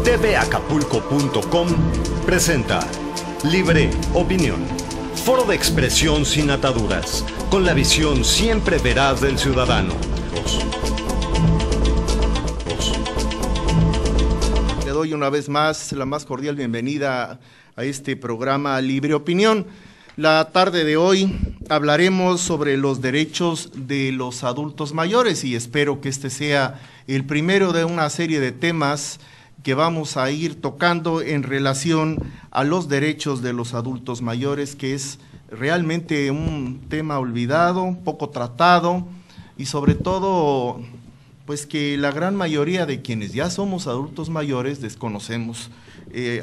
tvacapulco.com presenta Libre Opinión, foro de expresión sin ataduras, con la visión siempre veraz del ciudadano. Le doy una vez más la más cordial bienvenida a este programa Libre Opinión. La tarde de hoy hablaremos sobre los derechos de los adultos mayores y espero que este sea el primero de una serie de temas que vamos a ir tocando en relación a los derechos de los adultos mayores, que es realmente un tema olvidado, poco tratado y sobre todo pues que la gran mayoría de quienes ya somos adultos mayores desconocemos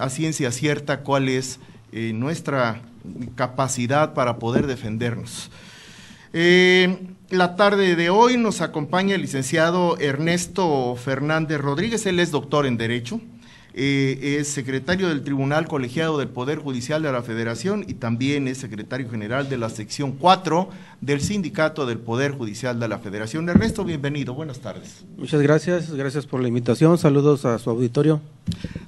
a ciencia cierta cuál es nuestra capacidad para poder defendernos. La tarde de hoy nos acompaña el licenciado Ernesto Fernández Rodríguez. Él es doctor en Derecho, es secretario del Tribunal Colegiado del Poder Judicial de la Federación y también es secretario general de la sección 4 del Sindicato del Poder Judicial de la Federación. Ernesto, bienvenido, buenas tardes. Muchas gracias por la invitación, saludos a su auditorio.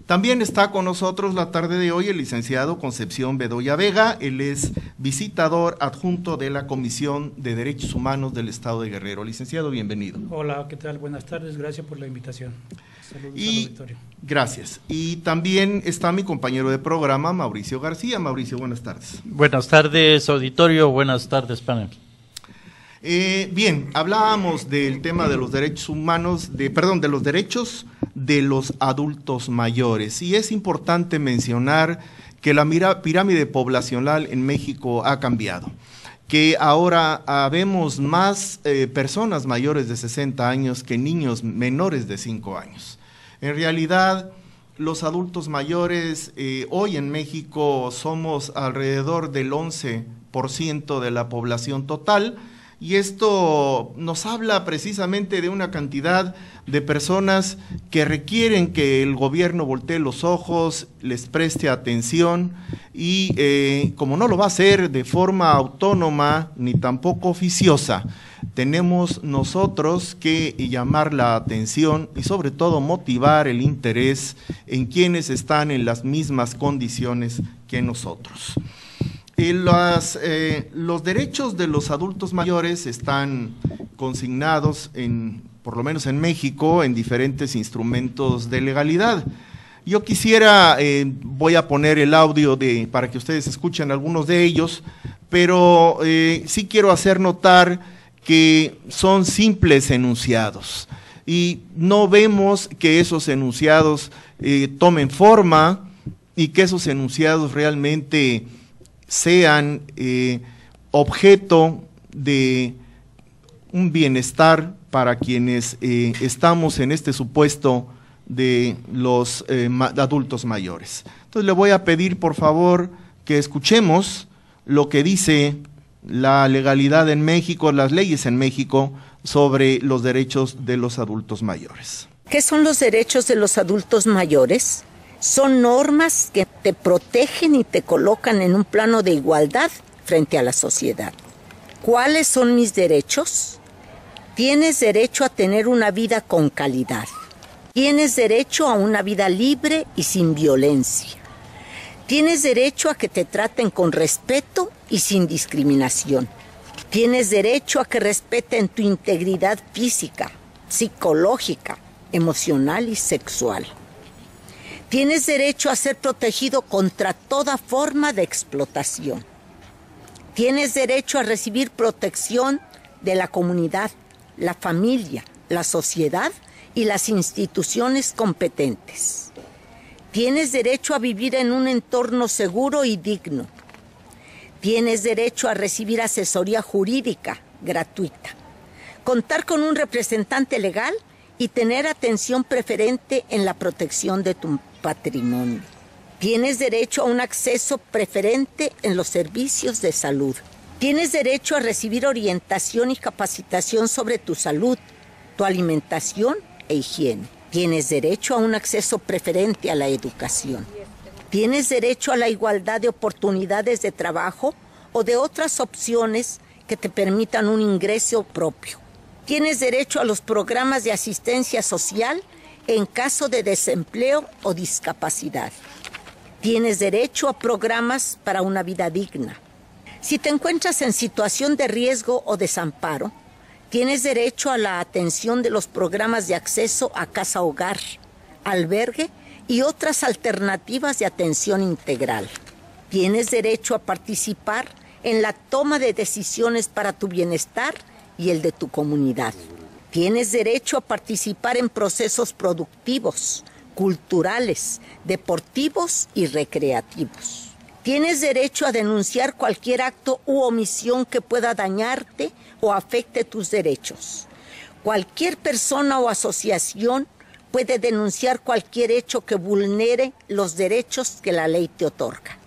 También está con nosotros la tarde de hoy el licenciado Concepción Bedoya Vega. Él es visitador adjunto de la Comisión de Derechos Humanos del Estado de Guerrero. Licenciado, bienvenido. Hola, ¿qué tal? Buenas tardes, gracias por la invitación. Saludos al auditorio. Gracias. Y también está mi compañero de programa, Mauricio García. Mauricio, buenas tardes. Buenas tardes, auditorio, buenas tardes, panel. Bien, hablábamos del tema de los derechos humanos, de los derechos de los adultos mayores, y es importante mencionar que la pirámide poblacional en México ha cambiado, que ahora vemos más personas mayores de 60 años que niños menores de 5 años. En realidad, los adultos mayores hoy en México somos alrededor del 11% de la población total, y esto nos habla precisamente de una cantidad de personas que requieren que el gobierno voltee los ojos, les preste atención y como no lo va a hacer de forma autónoma ni tampoco oficiosa, tenemos nosotros que llamar la atención y sobre todo motivar el interés en quienes están en las mismas condiciones que nosotros. Los derechos de los adultos mayores están consignados por lo menos en México, en diferentes instrumentos de legalidad. Yo quisiera, voy a poner el audio para que ustedes escuchen algunos de ellos, pero sí quiero hacer notar que son simples enunciados y no vemos que esos enunciados tomen forma y que esos enunciados realmente sean objeto de un bienestar para quienes estamos en este supuesto de los adultos mayores. Entonces le voy a pedir por favor que escuchemos lo que dice la legalidad en México, las leyes en México sobre los derechos de los adultos mayores. ¿Qué son los derechos de los adultos mayores? Son normas que te protegen y te colocan en un plano de igualdad frente a la sociedad. ¿Cuáles son mis derechos? Tienes derecho a tener una vida con calidad. Tienes derecho a una vida libre y sin violencia. Tienes derecho a que te traten con respeto y sin discriminación. Tienes derecho a que respeten tu integridad física, psicológica, emocional y sexual. Tienes derecho a ser protegido contra toda forma de explotación. Tienes derecho a recibir protección de la comunidad, la familia, la sociedad y las instituciones competentes. Tienes derecho a vivir en un entorno seguro y digno. Tienes derecho a recibir asesoría jurídica gratuita, contar con un representante legal y tener atención preferente en la protección de tu patrimonio. Tienes derecho a un acceso preferente en los servicios de salud. Tienes derecho a recibir orientación y capacitación sobre tu salud, tu alimentación e higiene. Tienes derecho a un acceso preferente a la educación. Tienes derecho a la igualdad de oportunidades de trabajo o de otras opciones que te permitan un ingreso propio. Tienes derecho a los programas de asistencia social en caso de desempleo o discapacidad. Tienes derecho a programas para una vida digna. Si te encuentras en situación de riesgo o desamparo, tienes derecho a la atención de los programas de acceso a casa-hogar, albergue y otras alternativas de atención integral. Tienes derecho a participar en la toma de decisiones para tu bienestar y el de tu comunidad. Tienes derecho a participar en procesos productivos, culturales, deportivos y recreativos. Tienes derecho a denunciar cualquier acto u omisión que pueda dañarte o afecte tus derechos. Cualquier persona o asociación puede denunciar cualquier hecho que vulnere los derechos que la ley te otorga.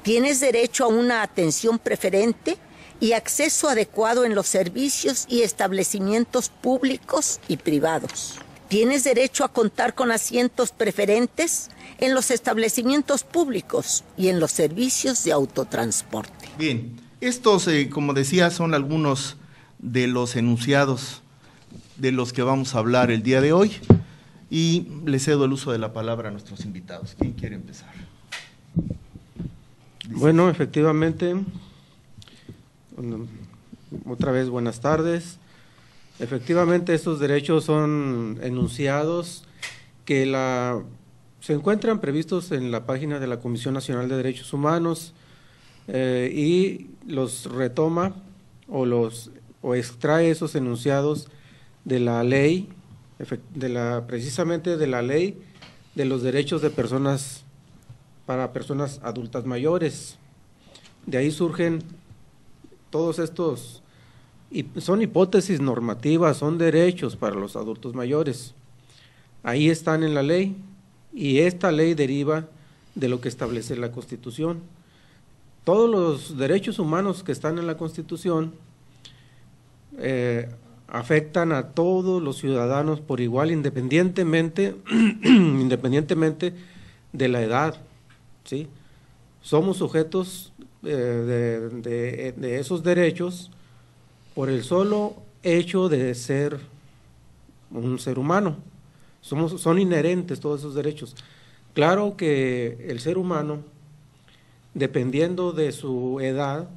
Tienes derecho a una atención preferente y acceso adecuado en los servicios y establecimientos públicos y privados. Tienes derecho a contar con asientos preferentes en los establecimientos públicos y en los servicios de autotransporte. Bien, estos, como decía, son algunos de los enunciados de los que vamos a hablar el día de hoy, y le cedo el uso de la palabra a nuestros invitados. ¿Quién quiere empezar? Bueno, efectivamente, otra vez buenas tardes. Efectivamente, estos derechos son enunciados que se encuentran previstos en la página de la Comisión Nacional de Derechos Humanos, y los retoma o extrae esos enunciados de la ley, precisamente de la ley de los derechos de personas para personas adultas mayores. De ahí surgen todos estos, y son hipótesis normativas, son derechos para los adultos mayores. Ahí están en la ley, y esta ley deriva de lo que establece la Constitución. Todos los derechos humanos que están en la Constitución afectan a todos los ciudadanos por igual, independientemente de la edad, ¿sí? Somos sujetos de esos derechos por el solo hecho de ser un ser humano. Son inherentes todos esos derechos. Claro que el ser humano, dependiendo de su edad,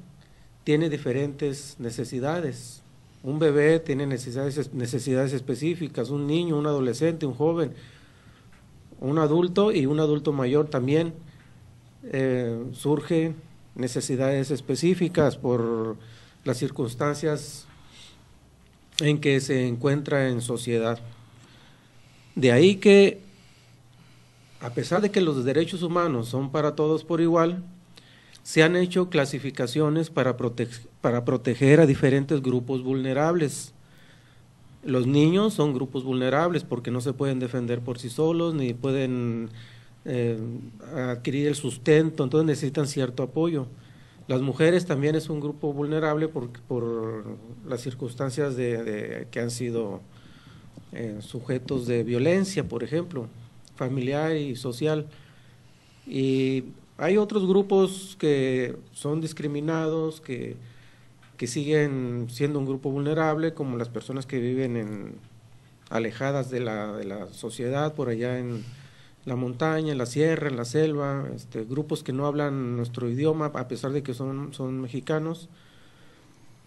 tiene diferentes necesidades. Un bebé tiene necesidades específicas, un niño, un adolescente, un joven, un adulto y un adulto mayor también surge necesidades específicas por las circunstancias en que se encuentra en sociedad. De ahí que, a pesar de que los derechos humanos son para todos por igual, se han hecho clasificaciones para proteger a diferentes grupos vulnerables. Los niños son grupos vulnerables porque no se pueden defender por sí solos, ni pueden adquirir el sustento, entonces necesitan cierto apoyo. Las mujeres también es un grupo vulnerable por las circunstancias que han sido sujetos de violencia, por ejemplo, familiar y social. Y hay otros grupos que son discriminados, que siguen siendo un grupo vulnerable, como las personas que viven alejadas de la sociedad, por allá en la montaña, en la sierra, en la selva, grupos que no hablan nuestro idioma, a pesar de que son mexicanos,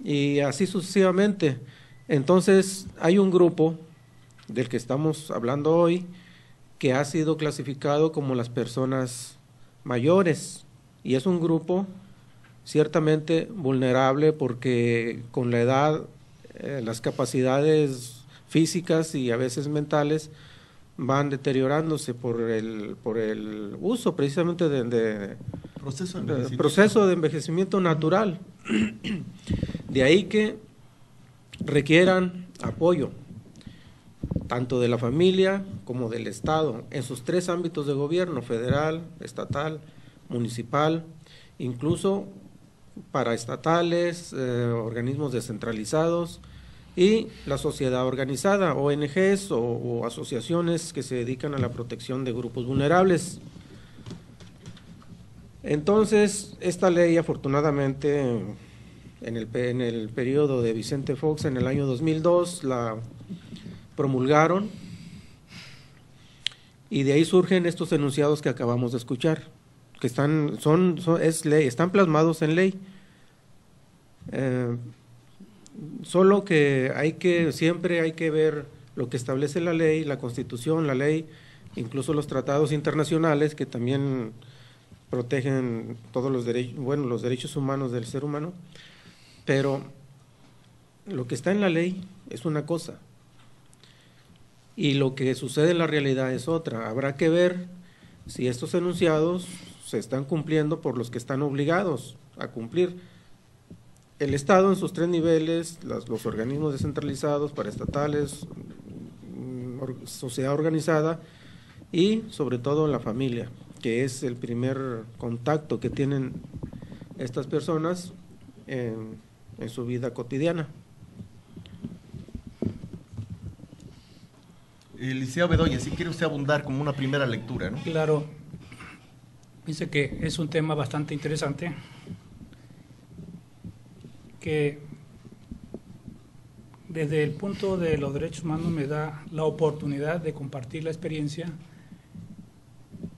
y así sucesivamente. Entonces, hay un grupo del que estamos hablando hoy, que ha sido clasificado como las personas mayores, y es un grupo ciertamente vulnerable porque con la edad las capacidades físicas y a veces mentales van deteriorándose por el uso precisamente de proceso de envejecimiento natural. De ahí que requieran apoyo tanto de la familia como del Estado, en sus tres ámbitos de gobierno: federal, estatal, municipal, incluso paraestatales, organismos descentralizados y la sociedad organizada, ONGs o asociaciones que se dedican a la protección de grupos vulnerables. Entonces, esta ley, afortunadamente, en el periodo de Vicente Fox, en el año 2002, la promulgaron Y de ahí surgen estos enunciados que acabamos de escuchar, que están plasmados en ley. Solo que siempre hay que ver lo que establece la ley, la Constitución, la ley, incluso los tratados internacionales que también protegen todos los derechos, bueno, los derechos humanos del ser humano, pero lo que está en la ley es una cosa y lo que sucede en la realidad es otra. Habrá que ver si estos enunciados se están cumpliendo por los que están obligados a cumplir. El Estado en sus 3 niveles, los organismos descentralizados, paraestatales, sociedad organizada y sobre todo la familia, que es el primer contacto que tienen estas personas en su vida cotidiana. Licenciado Bedoya, si quiere usted abundar como una primera lectura, ¿no? Claro, dice que es un tema bastante interesante, que desde el punto de los derechos humanos me da la oportunidad de compartir la experiencia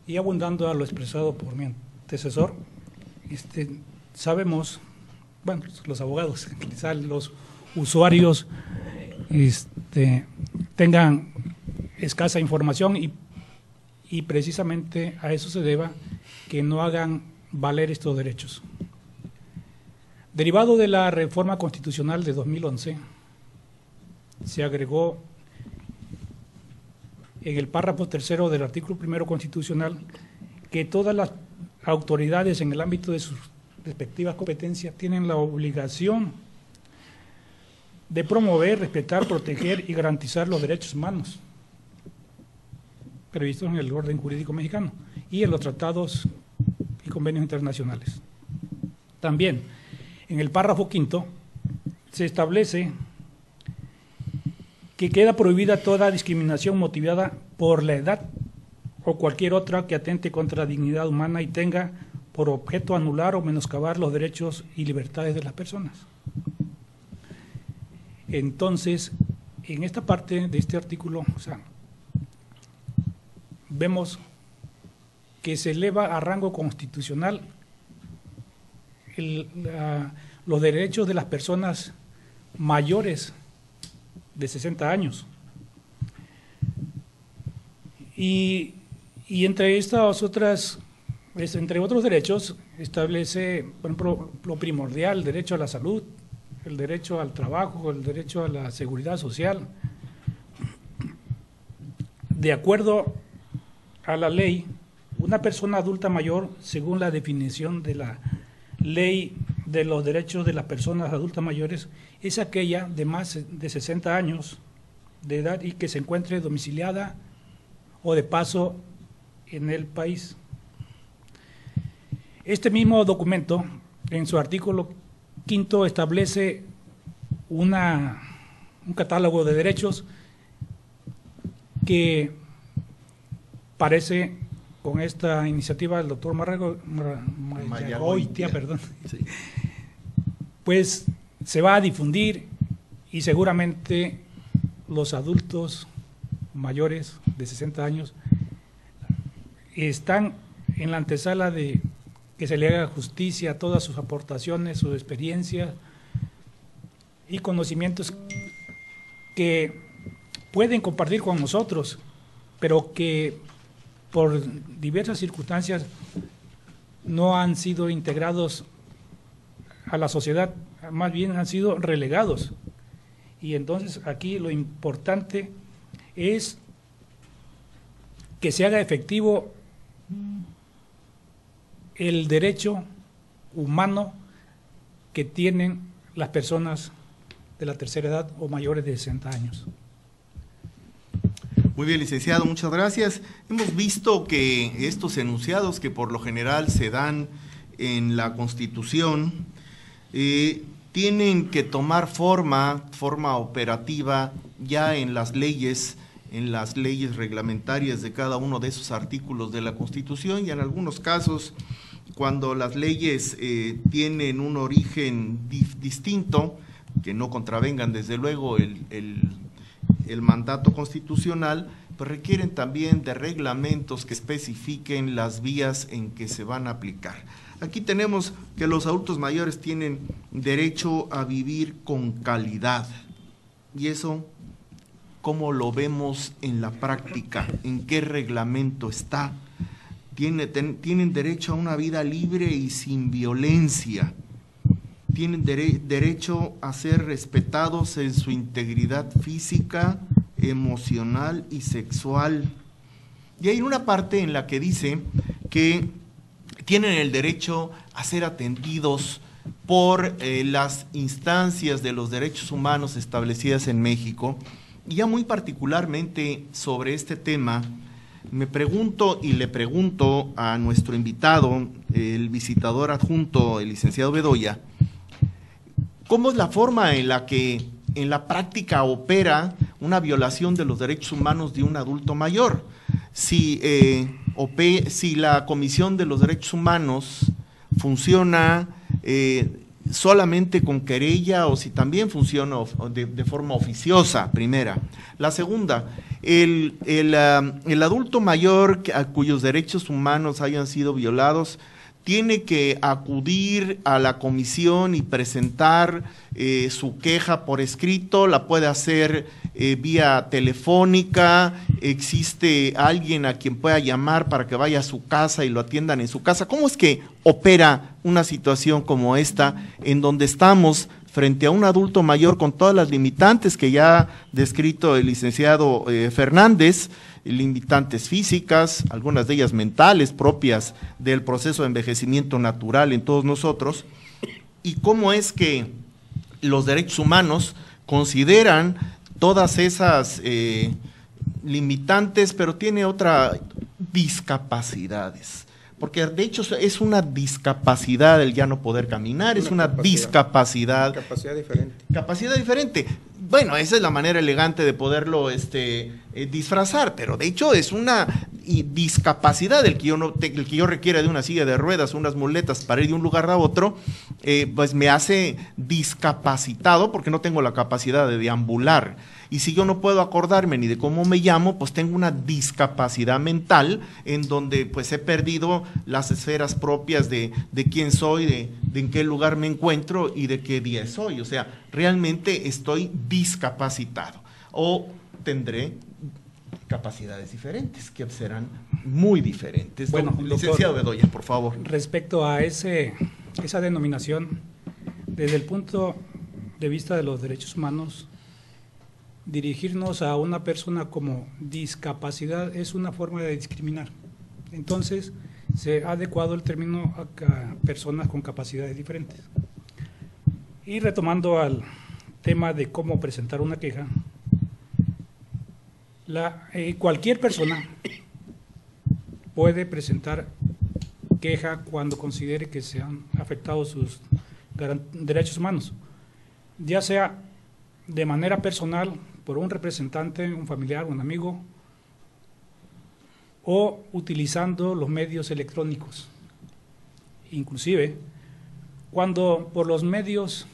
y abundando a lo expresado por mi antecesor, sabemos, bueno, los abogados, quizás los usuarios tengan escasa información y precisamente a eso se deba que no hagan valer estos derechos. Derivado de la reforma constitucional de 2011, se agregó en el párrafo 3 del artículo 1 constitucional que todas las autoridades en el ámbito de sus respectivas competencias tienen la obligación de promover, respetar, proteger y garantizar los derechos humanos previstos en el orden jurídico mexicano y en los tratados y convenios internacionales. También, en el párrafo 5 se establece que queda prohibida toda discriminación motivada por la edad o cualquier otra que atente contra la dignidad humana y tenga por objeto anular o menoscabar los derechos y libertades de las personas. Entonces, en esta parte de este artículo, vemos que se eleva a rango constitucional los derechos de las personas mayores de 60 años. Y entre estas otras, entre otros derechos, establece, por ejemplo, lo primordial, el derecho a la salud, el derecho al trabajo, el derecho a la seguridad social. De acuerdo a la ley, una persona adulta mayor, según la definición de la Ley de los Derechos de las Personas Adultas Mayores, es aquella de más de 60 años de edad y que se encuentre domiciliada o de paso en el país. Este mismo documento, en su artículo 5, establece un catálogo de derechos que parece, con esta iniciativa del doctor Mayagoitia, sí, pues se va a difundir y seguramente los adultos mayores de 60 años están en la antesala de que se le haga justicia a todas sus aportaciones, sus experiencias y conocimientos que pueden compartir con nosotros, pero que por diversas circunstancias no han sido integrados a la sociedad, más bien han sido relegados. Y entonces aquí lo importante es que se haga efectivo el derecho humano que tienen las personas de la tercera edad o mayores de 60 años. Muy bien, licenciado, muchas gracias. Hemos visto que estos enunciados que por lo general se dan en la Constitución tienen que tomar forma operativa ya en las leyes reglamentarias de cada uno de esos artículos de la Constitución, y en algunos casos, cuando las leyes tienen un origen distinto, que no contravengan desde luego el mandato constitucional, pues requieren también de reglamentos que especifiquen las vías en que se van a aplicar. Aquí tenemos que los adultos mayores tienen derecho a vivir con calidad. ¿Y eso cómo lo vemos en la práctica? ¿En qué reglamento está? Tienen derecho a una vida libre y sin violencia. Tienen derecho a ser respetados en su integridad física, emocional y sexual. Y hay una parte en la que dice que tienen el derecho a ser atendidos por las instancias de los derechos humanos establecidas en México. Y ya muy particularmente sobre este tema, me pregunto y le pregunto a nuestro invitado, el visitador adjunto, el licenciado Bedoya, ¿cómo es la forma en la que en la práctica opera una violación de los derechos humanos de un adulto mayor? Si la Comisión de los Derechos Humanos funciona solamente con querella o si también funciona de forma oficiosa, primera. La segunda, el adulto mayor cuyos derechos humanos hayan sido violados tiene que acudir a la comisión y presentar su queja por escrito, la puede hacer vía telefónica, existe alguien a quien pueda llamar para que vaya a su casa y lo atiendan en su casa. ¿Cómo es que opera una situación como esta en donde estamos frente a un adulto mayor con todas las limitantes que ya ha descrito el licenciado Fernández, limitantes físicas, algunas de ellas mentales propias del proceso de envejecimiento natural en todos nosotros, y cómo es que los derechos humanos consideran todas esas limitantes, pero tiene otras discapacidades? Porque de hecho es una discapacidad el ya no poder caminar, es una discapacidad. Capacidad diferente. Capacidad diferente. Bueno, esa es la manera elegante de poderlo disfrazar, pero de hecho es una discapacidad el que yo requiera de una silla de ruedas, unas muletas para ir de un lugar a otro, pues me hace discapacitado porque no tengo la capacidad de deambular. Y si yo no puedo acordarme ni de cómo me llamo, pues tengo una discapacidad mental en donde pues he perdido las esferas propias de quién soy, de en qué lugar me encuentro y de qué día soy. O sea, realmente estoy discapacitado o tendré capacidades diferentes que serán muy diferentes. Bueno, licenciado Bedoya, por favor. Respecto a esa denominación, desde el punto de vista de los derechos humanos, dirigirnos a una persona como discapacidad es una forma de discriminar. Entonces, se ha adecuado el término a personas con capacidades diferentes. Y retomando al tema de cómo presentar una queja, cualquier persona puede presentar queja cuando considere que se han afectado sus derechos humanos, ya sea de manera personal, por un representante, un familiar, un amigo, o utilizando los medios electrónicos. Inclusive, cuando por los medios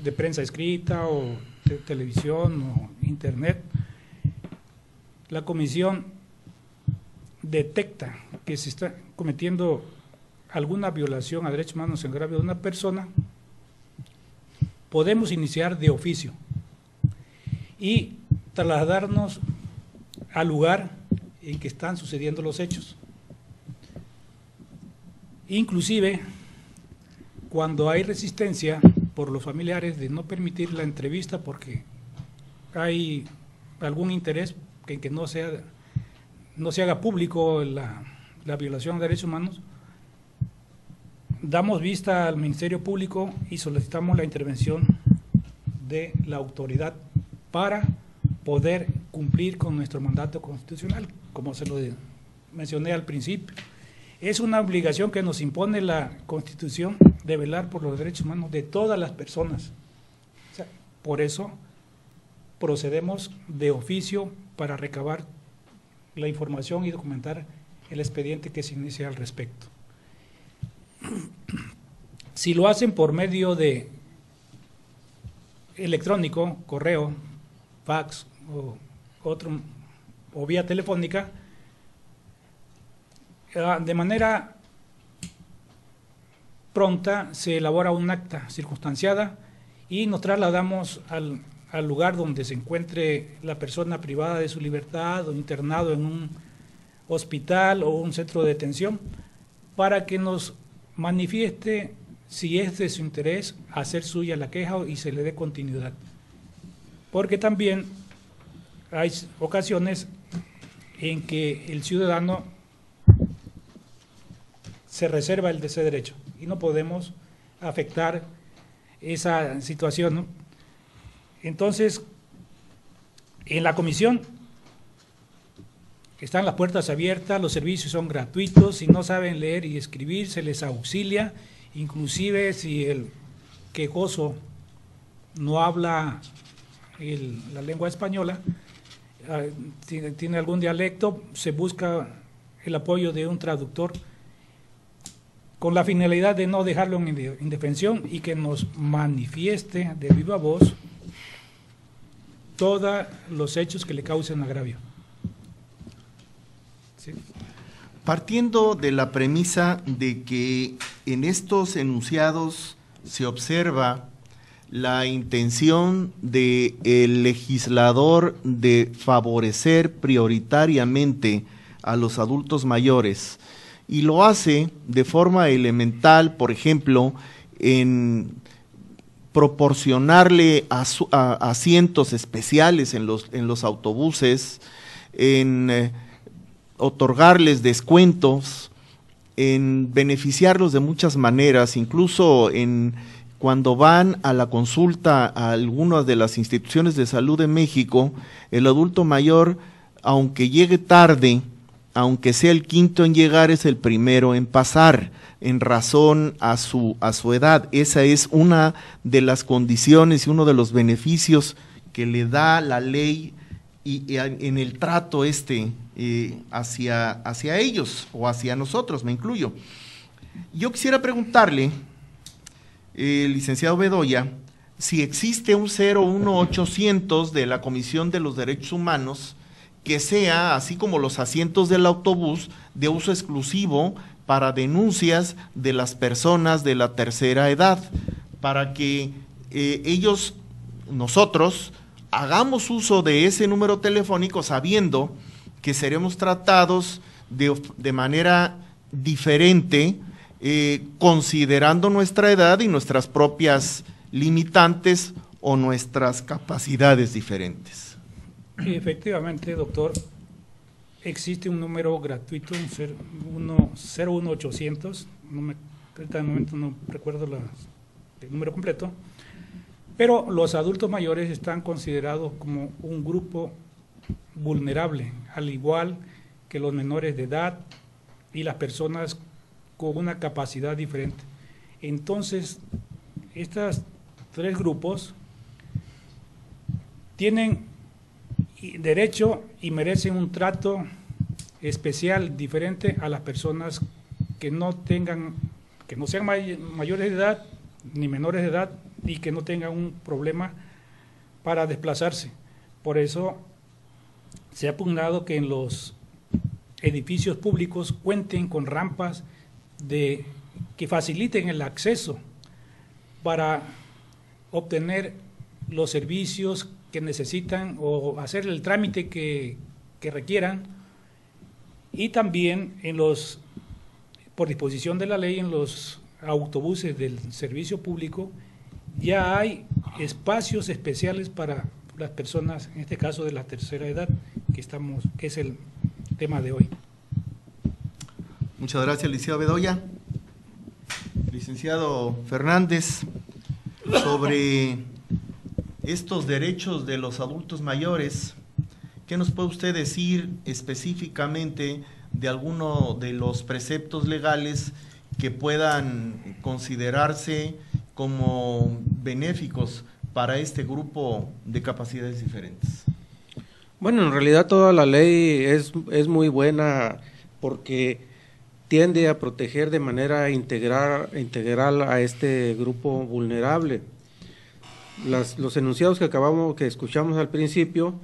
de prensa escrita o de televisión o internet, la comisión detecta que se está cometiendo alguna violación a derechos humanos en grave de una persona, podemos iniciar de oficio y trasladarnos al lugar en que están sucediendo los hechos. Inclusive, cuando hay resistencia por los familiares de no permitir la entrevista porque hay algún interés en que no se haga público la violación de derechos humanos, damos vista al Ministerio Público y solicitamos la intervención de la autoridad para poder cumplir con nuestro mandato constitucional, como se lo mencioné al principio. Es una obligación que nos impone la Constitución de velar por los derechos humanos de todas las personas. O sea, por eso procedemos de oficio para recabar la información y documentar el expediente que se inicia al respecto. Si lo hacen por medio de electrónico, correo, fax o o vía telefónica, de manera pronta se elabora un acta circunstanciada y nos trasladamos al lugar donde se encuentre la persona privada de su libertad o internado en un hospital o un centro de detención, para que nos manifieste si es de su interés hacer suya la queja y se le dé continuidad. Porque también hay ocasiones en que el ciudadano se reserva ese derecho y no podemos afectar esa situación, ¿no? Entonces, en la comisión están las puertas abiertas, los servicios son gratuitos, si no saben leer y escribir se les auxilia, inclusive si el quejoso no habla la lengua española, tiene algún dialecto, se busca el apoyo de un traductor con la finalidad de no dejarlo en indefensión y que nos manifieste de viva voz todos los hechos que le causen agravio. ¿Sí? Partiendo de la premisa de que en estos enunciados se observa la intención del legislador de favorecer prioritariamente a los adultos mayores, y lo hace de forma elemental, por ejemplo, en proporcionarle asientos especiales en los autobuses, en otorgarles descuentos, en beneficiarlos de muchas maneras, incluso cuando van a la consulta a algunas de las instituciones de salud de México, el adulto mayor, aunque llegue tarde, aunque sea el quinto en llegar, es el primero en pasar, en razón a su edad. Esa es una de las condiciones y uno de los beneficios que le da la ley y en el trato hacia ellos o hacia nosotros, me incluyo. Yo quisiera preguntarle, licenciado Bedoya, si existe un 01800 de la Comisión de los Derechos Humanos que sea, así como los asientos del autobús, de uso exclusivo para denuncias de las personas de la tercera edad, para que nosotros, hagamos uso de ese número telefónico sabiendo que seremos tratados de manera diferente, considerando nuestra edad y nuestras propias limitantes o nuestras capacidades diferentes. Sí, efectivamente, doctor, existe un número gratuito, un 01800, en este momento no recuerdo el número completo, pero los adultos mayores están considerados como un grupo vulnerable, al igual que los menores de edad y las personas con una capacidad diferente. Entonces, estos tres grupos tienen derecho y merecen un trato especial, diferente a las personas que no sean mayores de edad ni menores de edad y que no tengan un problema para desplazarse. Por eso se ha pugnado que en los edificios públicos cuenten con rampas que faciliten el acceso para obtener los servicios que necesitan o hacer el trámite que requieran, y también por disposición de la ley, en los autobuses del servicio público ya hay espacios especiales para las personas, en este caso de la tercera edad, que es el tema de hoy. Muchas gracias, licenciado Bedoya. Licenciado Fernández, sobre estos derechos de los adultos mayores, ¿qué nos puede usted decir específicamente de alguno de los preceptos legales que puedan considerarse como benéficos para este grupo de capacidades diferentes? Bueno, en realidad toda la ley es muy buena porque tiende a proteger de manera integral a este grupo vulnerable. Los enunciados que escuchamos al principio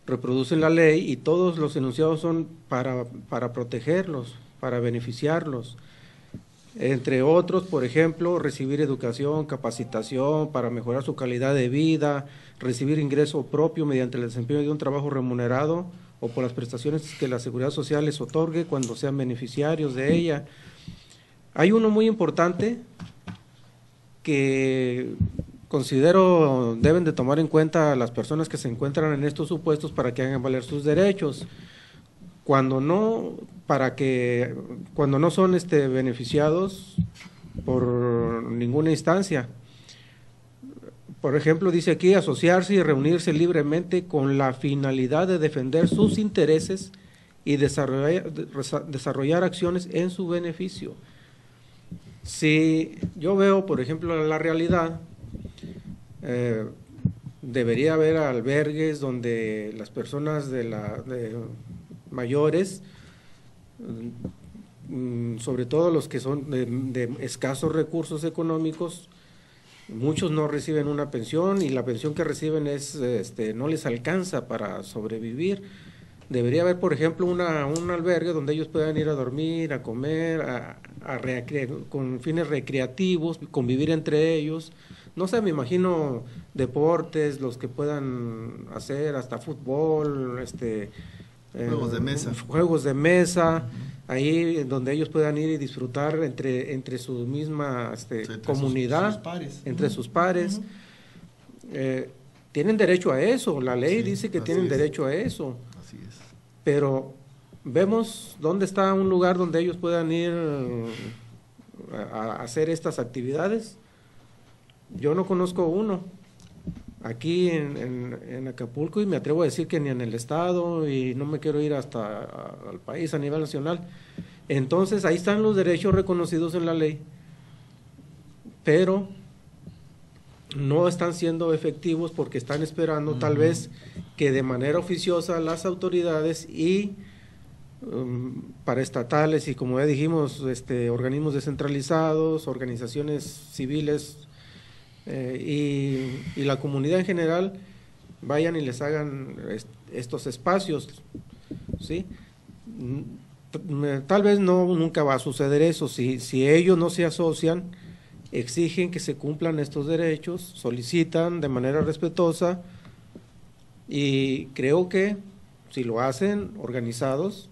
reproducen la ley y todos los enunciados son para protegerlos, para beneficiarlos. Entre otros, por ejemplo, recibir educación, capacitación para mejorar su calidad de vida, recibir ingreso propio mediante el desempeño de un trabajo remunerado o por las prestaciones que la Seguridad Social les otorgue cuando sean beneficiarios de ella. Hay uno muy importante que considero deben de tomar en cuenta las personas que se encuentran en estos supuestos para que hagan valer sus derechos. Cuando no son beneficiados por ninguna instancia. Por ejemplo, dice aquí, asociarse y reunirse libremente con la finalidad de defender sus intereses y desarrollar acciones en su beneficio. Si yo veo, por ejemplo, la realidad, debería haber albergues donde las personas mayores, sobre todo los que son de escasos recursos económicos, muchos no reciben una pensión y la pensión que reciben no les alcanza para sobrevivir. Debería haber, por ejemplo, un albergue donde ellos puedan ir a dormir, a comer, con fines recreativos, convivir entre ellos. No sé, me imagino deportes, los que puedan hacer hasta fútbol, juegos de mesa, ahí donde ellos puedan ir y disfrutar entre su misma comunidad, entre sus pares. Tienen derecho a eso, la ley dice que tienen derecho a eso. Así es. Pero vemos dónde está un lugar donde ellos puedan ir a hacer estas actividades. Yo no conozco uno aquí en Acapulco y me atrevo a decir que ni en el estado y no me quiero ir hasta al país a nivel nacional. Entonces ahí están los derechos reconocidos en la ley, pero no están siendo efectivos porque están esperando tal vez que de manera oficiosa las autoridades y paraestatales y, como ya dijimos, organismos descentralizados, organizaciones civiles y la comunidad en general vayan y les hagan estos espacios, ¿sí? Tal vez nunca va a suceder eso. Si ellos no se asocian, exigen que se cumplan estos derechos, solicitan de manera respetuosa, y creo que si lo hacen organizados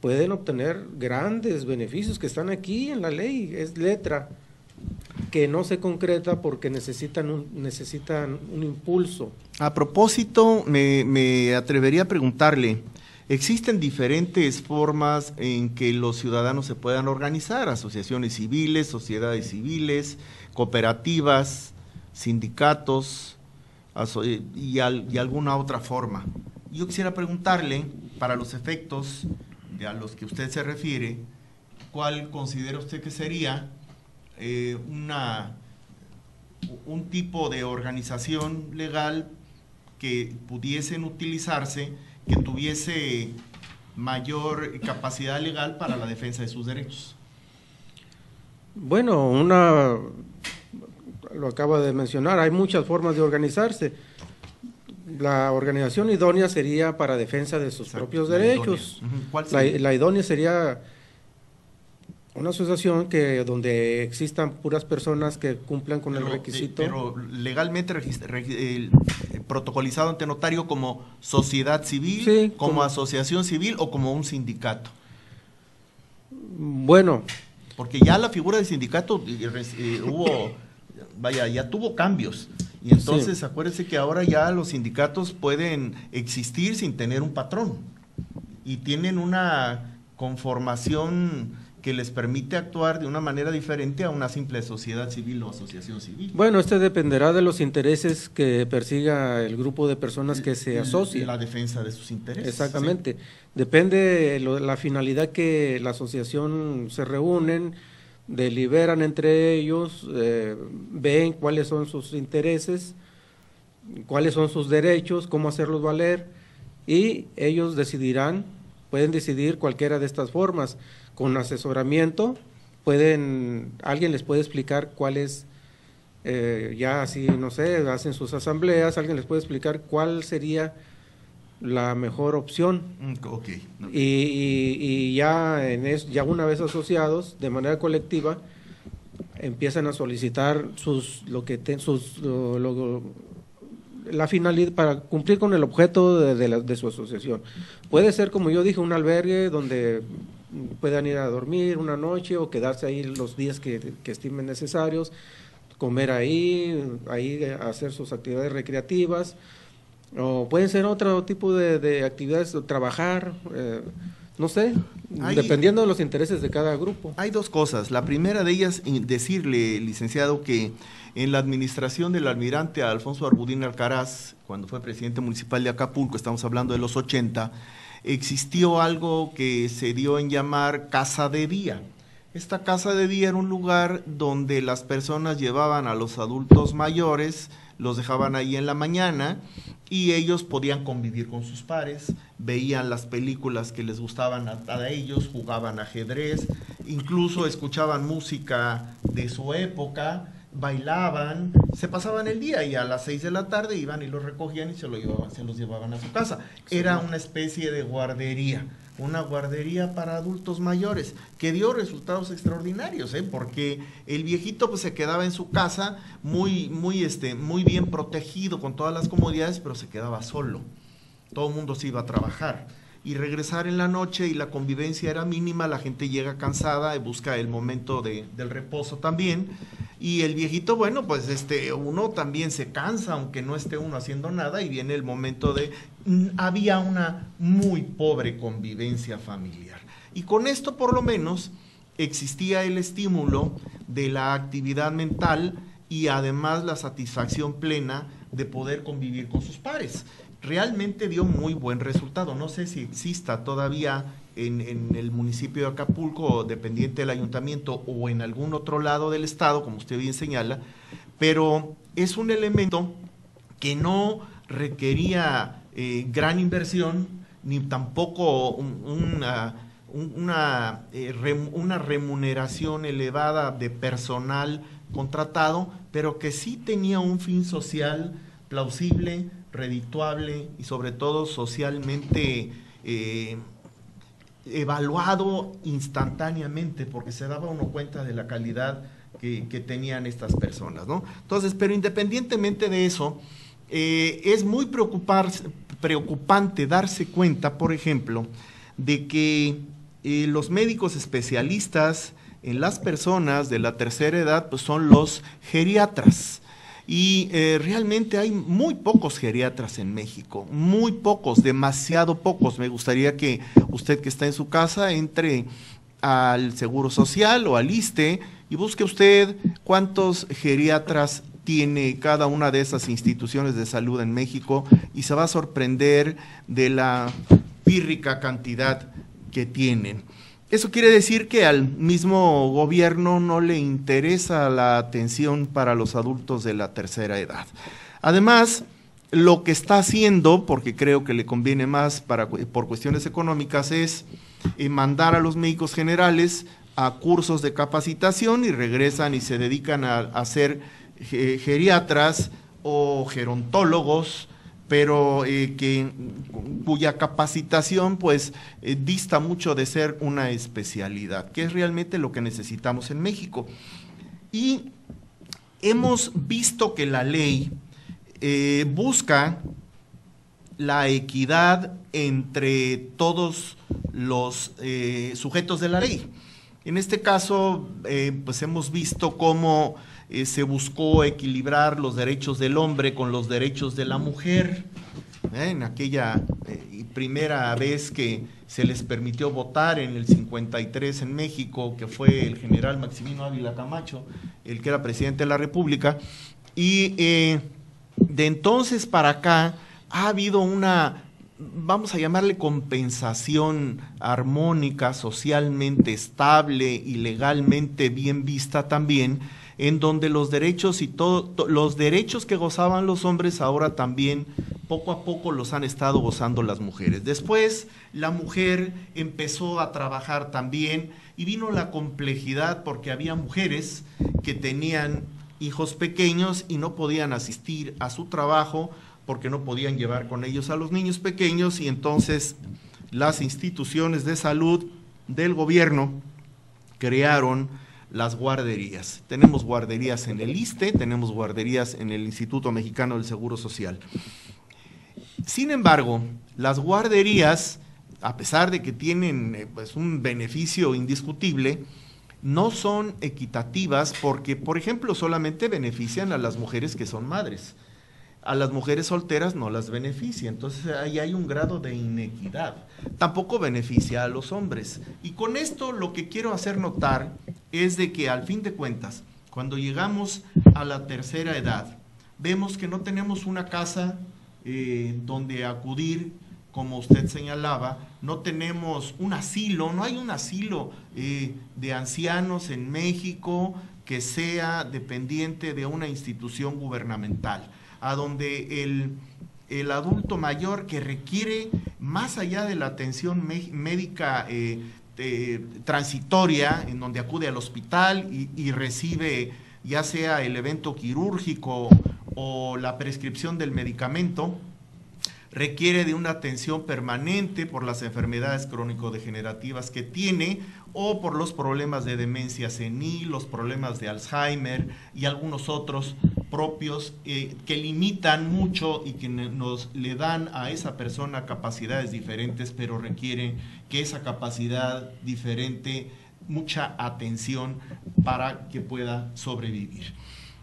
pueden obtener grandes beneficios que están aquí en la ley. Es letra que no se concreta porque necesitan un impulso. A propósito, me atrevería a preguntarle, existen diferentes formas en que los ciudadanos se puedan organizar: asociaciones civiles, sociedades civiles, cooperativas, sindicatos y alguna otra forma. Yo quisiera preguntarle, para los efectos a los que usted se refiere, ¿cuál considera usted que sería un tipo de organización legal que pudiesen utilizarse, que tuviese mayor capacidad legal para la defensa de sus derechos? Bueno, lo acaba de mencionar, hay muchas formas de organizarse. La organización idónea sería para defensa de sus propios derechos. ¿Cuál sería? La idónea sería una asociación donde existan puras personas que cumplan con el requisito. Pero legalmente protocolizado ante notario como sociedad civil, sí, como asociación civil o como un sindicato. Bueno. Porque ya la figura del sindicato ya tuvo cambios. Y entonces sí, acuérdense que ahora ya los sindicatos pueden existir sin tener un patrón y tienen una conformación que les permite actuar de una manera diferente a una simple sociedad civil o asociación civil. Bueno, dependerá de los intereses que persiga el grupo de personas que se asocien. La defensa de sus intereses. Exactamente. Sí. Depende de la finalidad que la asociación se reúnen, deliberan entre ellos, ven cuáles son sus intereses, cuáles son sus derechos, cómo hacerlos valer, y ellos pueden decidir cualquiera de estas formas. Con asesoramiento, alguien les puede explicar cuáles, ya así, no sé, hacen sus asambleas, alguien les puede explicar cuál sería la mejor opción. Ok. Y ya, ya una vez asociados, de manera colectiva, empiezan a solicitar la finalidad para cumplir con el objeto de su asociación. Puede ser, como yo dije, un albergue donde puedan ir a dormir una noche o quedarse ahí los días que estimen necesarios, comer ahí hacer sus actividades recreativas, o pueden ser otro tipo de actividades, trabajar, no sé, dependiendo de los intereses de cada grupo. Hay dos cosas. La primera de ellas, decirle, licenciado, que en la administración del almirante Alfonso Arbudín Alcaraz, cuando fue presidente municipal de Acapulco, estamos hablando de los 80, existió algo que se dio en llamar casa de día. Esta casa de día era un lugar donde las personas llevaban a los adultos mayores, los dejaban ahí en la mañana y ellos podían convivir con sus pares, veían las películas que les gustaban a ellos, jugaban ajedrez, incluso escuchaban música de su época, bailaban, se pasaban el día y a las 6 de la tarde iban y los recogían y se los llevaban a su casa. Era una especie de guardería, una guardería para adultos mayores, que dio resultados extraordinarios, porque el viejito pues se quedaba en su casa muy bien protegido con todas las comodidades, pero se quedaba solo. Todo el mundo se iba a trabajar y regresar en la noche y la convivencia era mínima, la gente llega cansada y busca el momento del reposo también. Y el viejito, bueno, pues uno también se cansa, aunque no esté uno haciendo nada, y viene el momento había una muy pobre convivencia familiar. Y con esto, por lo menos, existía el estímulo de la actividad mental y además la satisfacción plena de poder convivir con sus pares. Realmente dio muy buen resultado. No sé si exista todavía en el municipio de Acapulco, dependiente del ayuntamiento, o en algún otro lado del estado, como usted bien señala, pero es un elemento que no requería gran inversión, ni tampoco una remuneración elevada de personal contratado, pero que sí tenía un fin social plausible, redituable y sobre todo socialmente evaluado instantáneamente, porque se daba uno cuenta de la calidad que tenían estas personas, ¿no? Entonces, pero independientemente de eso, es muy preocupante darse cuenta, por ejemplo, de que los médicos especialistas en las personas de la tercera edad pues son los geriatras. Y realmente hay muy pocos geriatras en México, muy pocos, demasiado pocos. Me gustaría que usted que está en su casa entre al Seguro Social o al ISSSTE y busque usted cuántos geriatras tiene cada una de esas instituciones de salud en México y se va a sorprender de la pírrica cantidad que tienen. Eso quiere decir que al mismo gobierno no le interesa la atención para los adultos de la tercera edad. Además, lo que está haciendo, porque creo que le conviene más por cuestiones económicas, es mandar a los médicos generales a cursos de capacitación y regresan y se dedican a ser geriatras o gerontólogos, pero cuya capacitación pues dista mucho de ser una especialidad, que es realmente lo que necesitamos en México. Y hemos visto que la ley busca la equidad entre todos los sujetos de la ley. En este caso, pues hemos visto cómo se buscó equilibrar los derechos del hombre con los derechos de la mujer. En aquella primera vez que se les permitió votar en el 53 en México, que fue el general Maximino Ávila Camacho, el que era presidente de la República, y de entonces para acá ha habido una, vamos a llamarle compensación armónica, socialmente estable y legalmente bien vista también, en donde los derechos y los derechos que gozaban los hombres ahora también poco a poco los han estado gozando las mujeres. Después la mujer empezó a trabajar también y vino la complejidad porque había mujeres que tenían hijos pequeños y no podían asistir a su trabajo porque no podían llevar con ellos a los niños pequeños, y entonces las instituciones de salud del gobierno crearon las guarderías. Tenemos guarderías en el ISSSTE, tenemos guarderías en el Instituto Mexicano del Seguro Social. Sin embargo, las guarderías, a pesar de que tienen pues, un beneficio indiscutible, no son equitativas porque, por ejemplo, solamente benefician a las mujeres que son madres. A las mujeres solteras no las beneficia, entonces ahí hay un grado de inequidad. Tampoco beneficia a los hombres. Y con esto lo que quiero hacer notar es de que al fin de cuentas, cuando llegamos a la tercera edad, vemos que no tenemos una casa donde acudir, como usted señalaba, no tenemos un asilo, no hay un asilo de ancianos en México que sea dependiente de una institución gubernamental, a donde el adulto mayor que requiere, más allá de la atención médica transitoria, en donde acude al hospital y recibe ya sea el evento quirúrgico o la prescripción del medicamento, requiere de una atención permanente por las enfermedades crónico-degenerativas que tiene o por los problemas de demencia senil, los problemas de Alzheimer y algunos otros propios que limitan mucho y que le dan a esa persona capacidades diferentes, pero requieren que esa capacidad diferente, mucha atención para que pueda sobrevivir.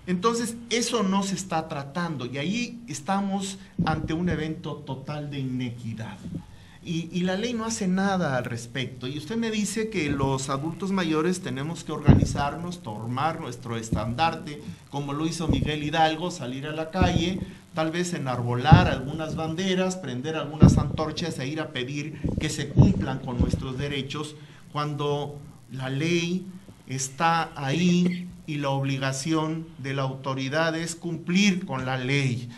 Entonces, eso no se está tratando y ahí estamos ante un evento total de inequidad. Y la ley no hace nada al respecto. Y usted me dice que los adultos mayores tenemos que organizarnos, tomar nuestro estandarte, como lo hizo Miguel Hidalgo, salir a la calle, tal vez enarbolar algunas banderas, prender algunas antorchas e ir a pedir que se cumplan con nuestros derechos, cuando la ley está ahí y la obligación de la autoridad es cumplir con la ley.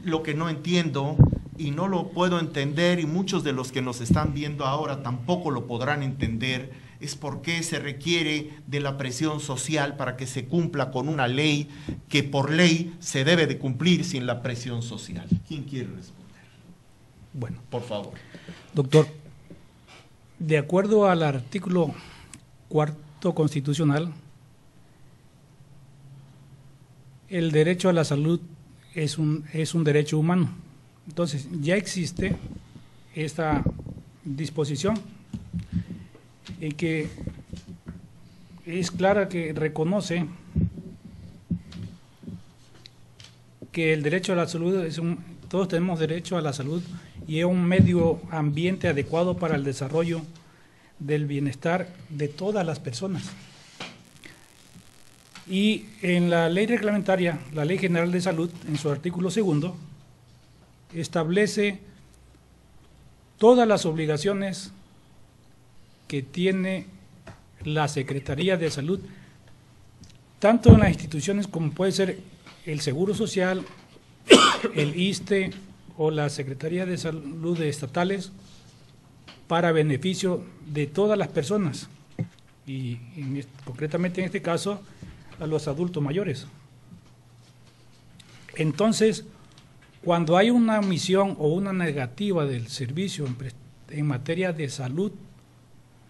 Lo que no entiendo y no lo puedo entender, y muchos de los que nos están viendo ahora tampoco lo podrán entender, es por qué se requiere de la presión social para que se cumpla con una ley que por ley se debe de cumplir sin la presión social. ¿Quién quiere responder? Bueno, por favor. Doctor, de acuerdo al artículo 4º constitucional, el derecho a la salud es un derecho humano. Entonces, ya existe esta disposición en que es clara, que reconoce que el derecho a la salud todos tenemos derecho a la salud y es un medio ambiente adecuado para el desarrollo del bienestar de todas las personas. Y en la ley reglamentaria, la Ley General de Salud, en su artículo 2, establece todas las obligaciones que tiene la Secretaría de Salud, tanto en las instituciones como puede ser el Seguro Social, el ISSSTE o la Secretaría de Salud estatales, para beneficio de todas las personas, y concretamente en este caso a los adultos mayores. Entonces, cuando hay una omisión o una negativa del servicio en materia de salud,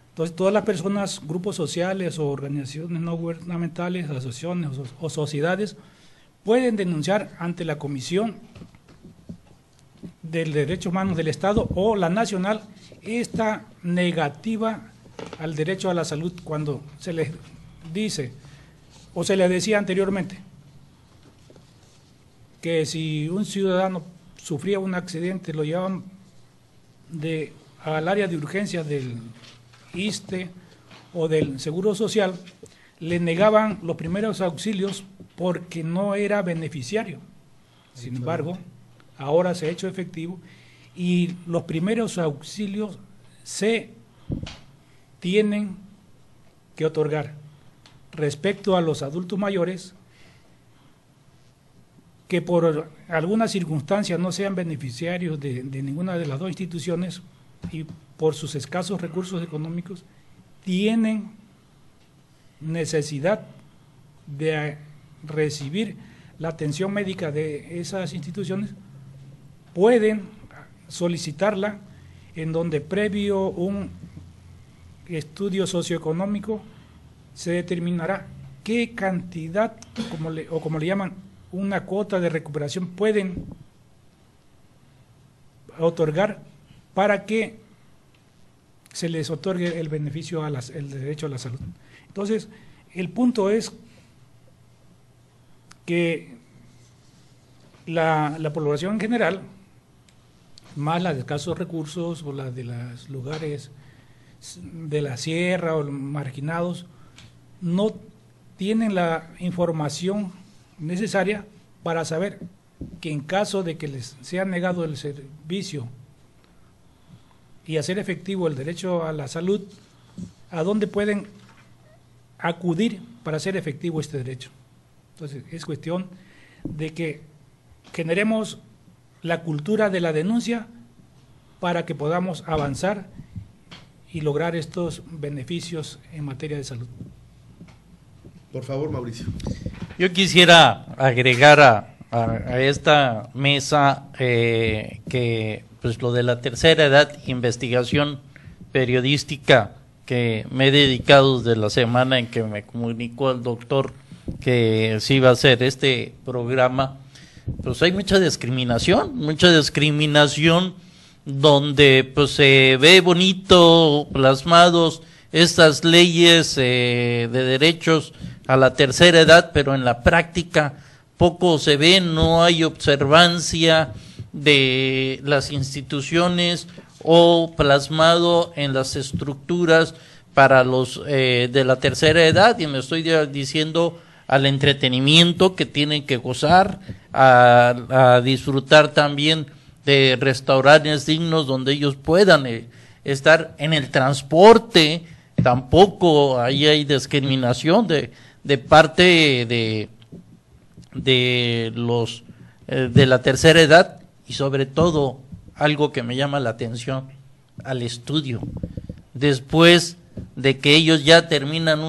entonces todas las personas, grupos sociales o organizaciones no gubernamentales, asociaciones o sociedades, pueden denunciar ante la Comisión de Derechos Humanos del Estado o la nacional esta negativa al derecho a la salud, cuando se les dice o se les decía anteriormente que si un ciudadano sufría un accidente, lo llevaban al área de urgencias del ISSSTE o del Seguro Social, le negaban los primeros auxilios porque no era beneficiario. Sin embargo, ahora se ha hecho efectivo y los primeros auxilios se tienen que otorgar. Respecto a los adultos mayores que por alguna circunstancia no sean beneficiarios de ninguna de las dos instituciones y por sus escasos recursos económicos, tienen necesidad de recibir la atención médica de esas instituciones, pueden solicitarla, en donde previo un estudio socioeconómico se determinará qué cantidad, como le llaman, una cuota de recuperación pueden otorgar para que se les otorgue el beneficio el derecho a la salud. Entonces, el punto es que la población en general, más la de escasos recursos o la de los lugares de la sierra o marginados, no tienen la información necesaria para saber que en caso de que les sea negado el servicio y hacer efectivo el derecho a la salud, a dónde pueden acudir para hacer efectivo este derecho. Entonces, es cuestión de que generemos la cultura de la denuncia para que podamos avanzar y lograr estos beneficios en materia de salud. Por favor, Mauricio. Yo quisiera agregar a esta mesa que pues lo de la tercera edad, investigación periodística que me he dedicado desde la semana en que me comunicó el doctor que se iba a hacer este programa, pues hay mucha discriminación donde pues se ve bonito plasmados estas leyes de derechos a la tercera edad, pero en la práctica poco se ve, no hay observancia de las instituciones o plasmado en las estructuras para los de la tercera edad, y me estoy diciendo al entretenimiento que tienen que gozar, a disfrutar también de restaurantes dignos donde ellos puedan estar. En el transporte tampoco ahí hay discriminación de parte de los de la tercera edad, y sobre todo algo que me llama la atención, al estudio. Después de que ellos ya terminan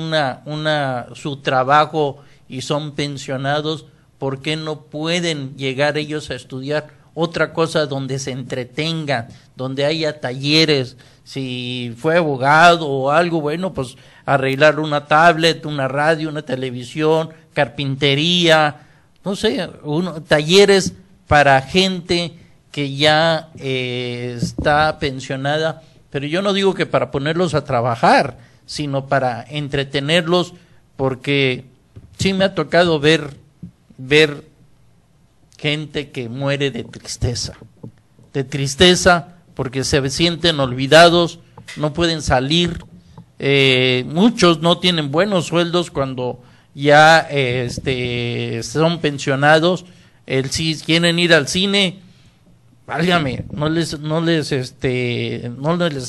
su trabajo y son pensionados, ¿por qué no pueden llegar ellos a estudiar otra cosa donde se entretengan, donde haya talleres? Si fue abogado o algo, bueno, pues arreglar una tablet, una radio, una televisión, carpintería, no sé, talleres para gente que ya está pensionada, pero yo no digo que para ponerlos a trabajar, sino para entretenerlos, porque sí me ha tocado ver gente que muere de tristeza porque se sienten olvidados, no pueden salir, muchos no tienen buenos sueldos cuando ya son pensionados. Si quieren ir al cine, válgame, no les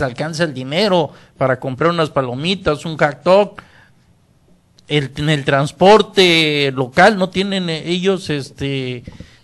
alcanza el dinero para comprar unas palomitas, un hot dog. En el transporte local no tienen ellos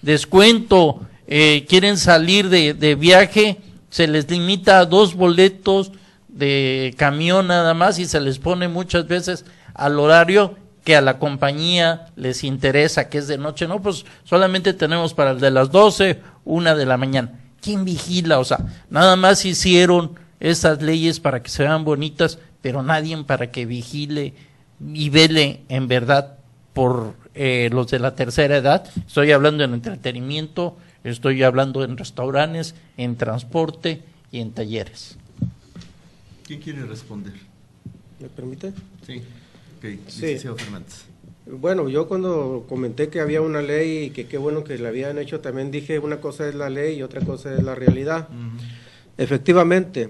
descuento, quieren salir de viaje, se les limita a 2 boletos de camión nada más, y se les pone muchas veces al horario que a la compañía les interesa, que es de noche. No, pues solamente tenemos para el de las 12, 1 de la mañana. ¿Quién vigila? O sea, nada más hicieron esas leyes para que se vean bonitas, pero nadie para que vigile y vele en verdad por los de la tercera edad. Estoy hablando en entretenimiento, estoy hablando en restaurantes, en transporte y en talleres. ¿Quién quiere responder? ¿Me permite? Sí. Okay. Sí. Licenciado Fernández. Bueno, yo cuando comenté que había una ley y que qué bueno que la habían hecho, también dije una cosa es la ley y otra cosa es la realidad. Efectivamente,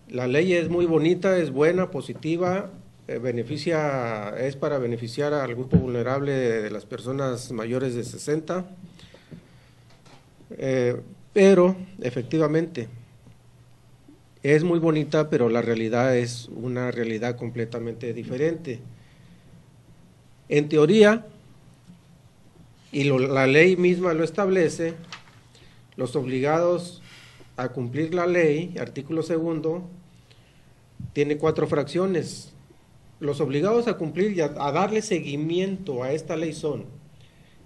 la ley es muy bonita, es buena, positiva, es para beneficiar al grupo vulnerable de las personas mayores de 60, pero efectivamente es muy bonita, pero la realidad es una realidad completamente diferente. En teoría, y la ley misma lo establece, los obligados a cumplir la ley, artículo 2, tiene 4 fracciones. Los obligados a cumplir y a darle seguimiento a esta ley son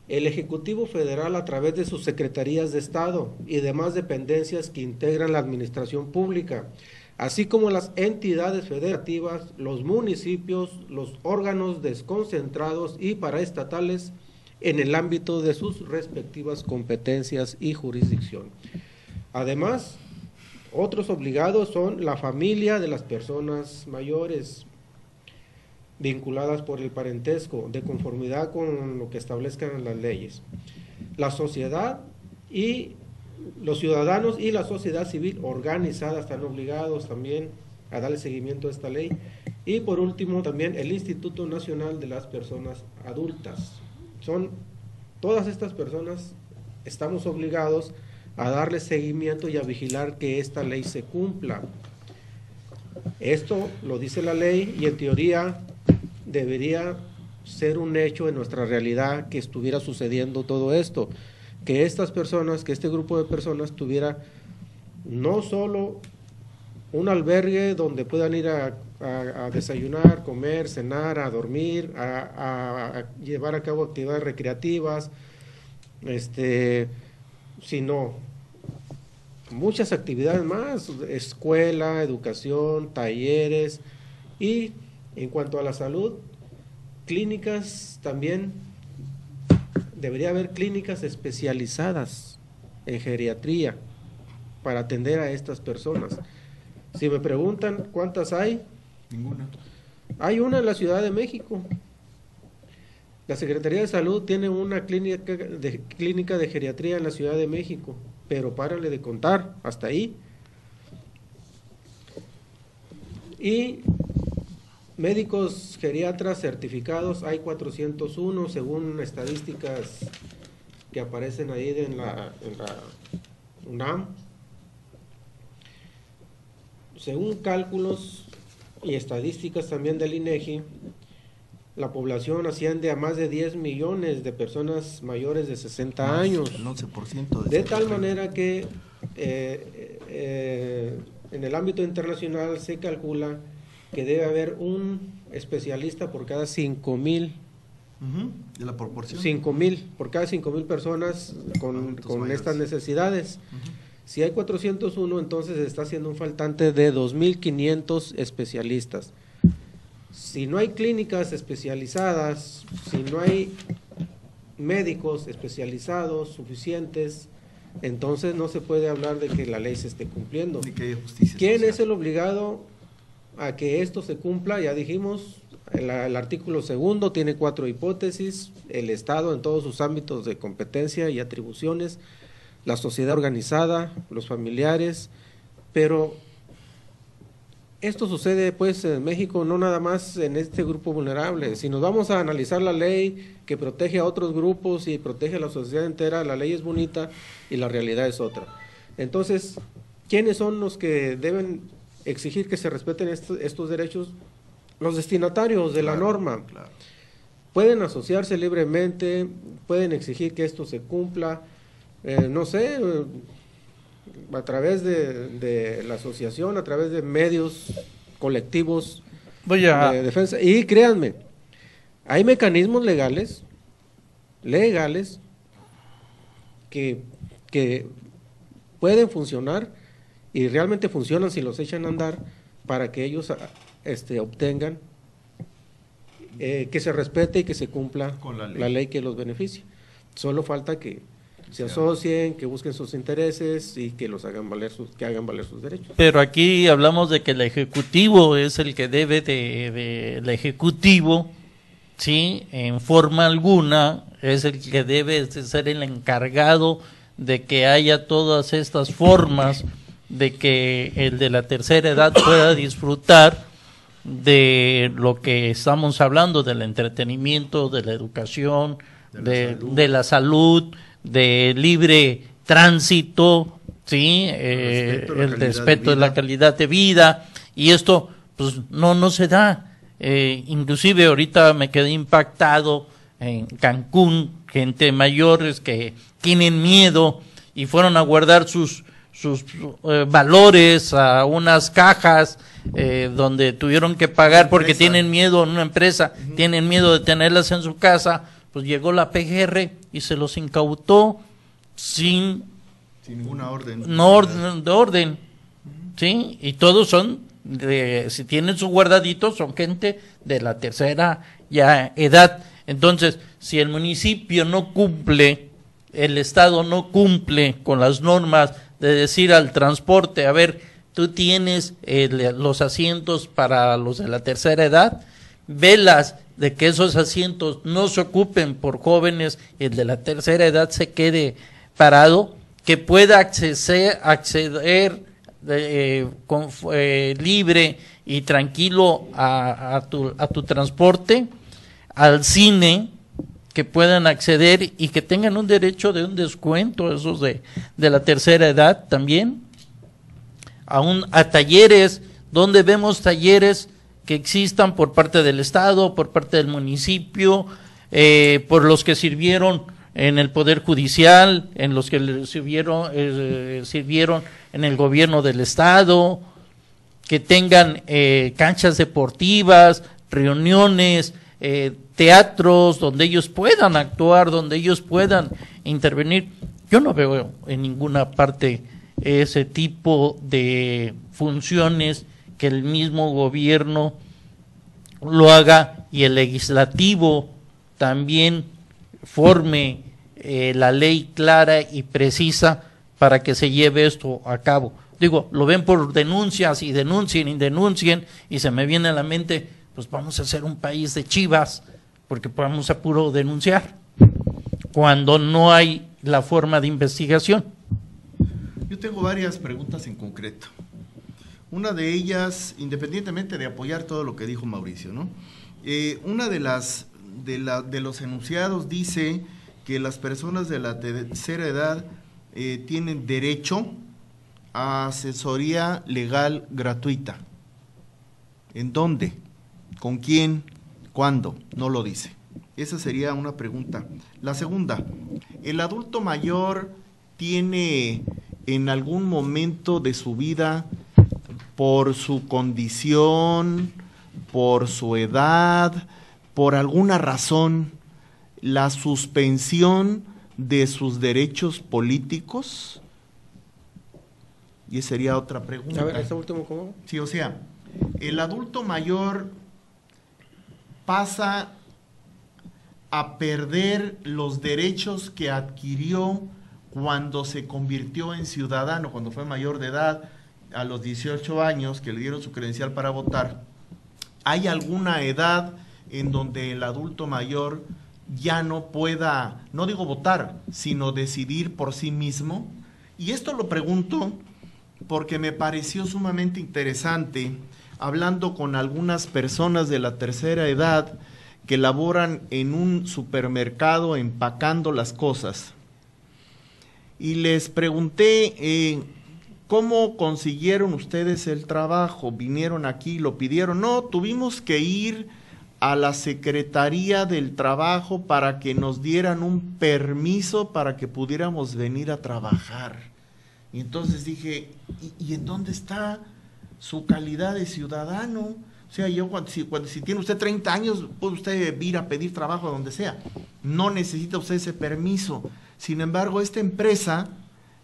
el Ejecutivo Federal, a través de sus secretarías de Estado y demás dependencias que integran la administración pública, así como las entidades federativas, los municipios, los órganos desconcentrados y paraestatales en el ámbito de sus respectivas competencias y jurisdicción. Además, otros obligados son la familia de las personas mayores vinculadas por el parentesco, de conformidad con lo que establezcan las leyes, la sociedad y los ciudadanos y la sociedad civil organizada están obligados también a darle seguimiento a esta ley, y por último también el Instituto Nacional de las Personas Adultas. Son todas estas personas, estamos obligados a darle seguimiento y a vigilar que esta ley se cumpla. Esto lo dice la ley y en teoría debería ser un hecho en nuestra realidad que estuviera sucediendo todo esto, que estas personas, que este grupo de personas tuviera no solo un albergue donde puedan ir a desayunar, comer, cenar, a dormir, a llevar a cabo actividades recreativas, sino muchas actividades más, escuela, educación, talleres, y en cuanto a la salud, clínicas también, debería haber clínicas especializadas en geriatría para atender a estas personas. Si me preguntan cuántas hay, Ninguna. hay una en la Ciudad de México. La Secretaría de Salud tiene una clínica de geriatría en la Ciudad de México, pero párale de contar, hasta ahí. Y médicos geriatras certificados hay 401 según estadísticas que aparecen ahí en la UNAM. Según cálculos y estadísticas también del INEGI, la población asciende a más de 10 millones de personas mayores de 60 años. El 11% De tal manera que en el ámbito internacional se calcula que debe haber un especialista por cada 5,000. De la proporción. 5,000, por cada 5,000 personas con estas necesidades. Si hay 401, entonces está haciendo un faltante de 2,500 especialistas. Si no hay clínicas especializadas, si no hay médicos especializados suficientes, entonces no se puede hablar de que la ley se esté cumpliendo. Ni que haya justicia ¿Quién social. es el obligado a que esto se cumpla? Ya dijimos, el artículo 2 tiene 4 hipótesis: el Estado en todos sus ámbitos de competencia y atribuciones, la sociedad organizada, los familiares, pero esto sucede pues en México no nada más en este grupo vulnerable. Si nos vamos a analizar la ley que protege a otros grupos y protege a la sociedad entera, la ley es bonita y la realidad es otra. Entonces, ¿quiénes son los que deben exigir que se respeten estos derechos? Los destinatarios de la norma. Claro. Pueden asociarse libremente, pueden exigir que esto se cumpla, no sé, a través de la asociación, a través de medios colectivos de defensa. Y créanme, hay mecanismos legales que pueden funcionar y realmente funcionan si los echan a andar para que ellos obtengan que se respete y que se cumpla con la ley que los beneficia. Solo falta que se asocien, que busquen sus intereses y que hagan valer sus derechos. Pero aquí hablamos de que el Ejecutivo es el que debe el Ejecutivo, sí, en forma alguna es el que debe de ser el encargado de que haya todas estas formas de que el de la tercera edad pueda disfrutar de lo que estamos hablando, del entretenimiento, de la educación, de la salud, de libre tránsito, ¿sí? El respeto de la calidad de vida, y esto pues no se da. Inclusive ahorita me quedé impactado en Cancún, gente mayores que tienen miedo y fueron a guardar sus valores a unas cajas donde tuvieron que pagar porque tienen miedo en una empresa, tienen miedo de tenerlas en su casa pues llegó la PGR y se los incautó sin ninguna orden. No orden, ¿sí? Y todos son, si tienen su guardadito, son gente de la tercera ya edad. Entonces, si el municipio no cumple, el Estado no cumple con las normas de decir al transporte, a ver, tú tienes los asientos para los de la tercera edad, velas de que esos asientos no se ocupen por jóvenes y el de la tercera edad se quede parado, que pueda acceder libre y tranquilo a tu transporte, al cine, que puedan acceder y que tengan un derecho de un descuento, esos de la tercera edad también, a talleres, donde vemos talleres que existan por parte del Estado, por parte del municipio, por los que sirvieron en el Poder Judicial, en los que sirvieron en el gobierno del Estado, que tengan canchas deportivas, reuniones, teatros donde ellos puedan actuar, donde ellos puedan intervenir. Yo no veo en ninguna parte ese tipo de funciones, que el mismo gobierno lo haga y el legislativo también forme la ley clara y precisa para que se lleve esto a cabo. Digo, lo ven por denuncias y denuncien y se me viene a la mente, pues vamos a ser un país de chivas, porque vamos a puro denunciar, cuando no hay la forma de investigación. Yo tengo varias preguntas en concreto. Una de ellas, independientemente de apoyar todo lo que dijo Mauricio, ¿no? Una de los enunciados dice que las personas de la tercera edad tienen derecho a asesoría legal gratuita. ¿En dónde? ¿Con quién? ¿Cuándo? No lo dice. Esa sería una pregunta. La segunda, ¿el adulto mayor tiene en algún momento de su vida, por su condición, por su edad, por alguna razón, la suspensión de sus derechos políticos? Y esa sería otra pregunta. A ver, ¿ese último cómo? Sí, o sea, el adulto mayor pasa a perder los derechos que adquirió cuando se convirtió en ciudadano, cuando fue mayor de edad, a los 18 años, que le dieron su credencial para votar. ¿Hay alguna edad en donde el adulto mayor ya no pueda, no digo votar, sino decidir por sí mismo? Y esto lo pregunto porque me pareció sumamente interesante, hablando con algunas personas de la tercera edad que laboran en un supermercado empacando las cosas. Y les pregunté, ¿cómo consiguieron ustedes el trabajo? ¿Vinieron aquí, lo pidieron? No, tuvimos que ir a la Secretaría del Trabajo para que nos dieran un permiso para que pudiéramos venir a trabajar. Y entonces dije, ¿y en dónde está su calidad de ciudadano? O sea, si tiene usted 30 años, puede usted ir a pedir trabajo a donde sea. No necesita usted ese permiso. Sin embargo, esta empresa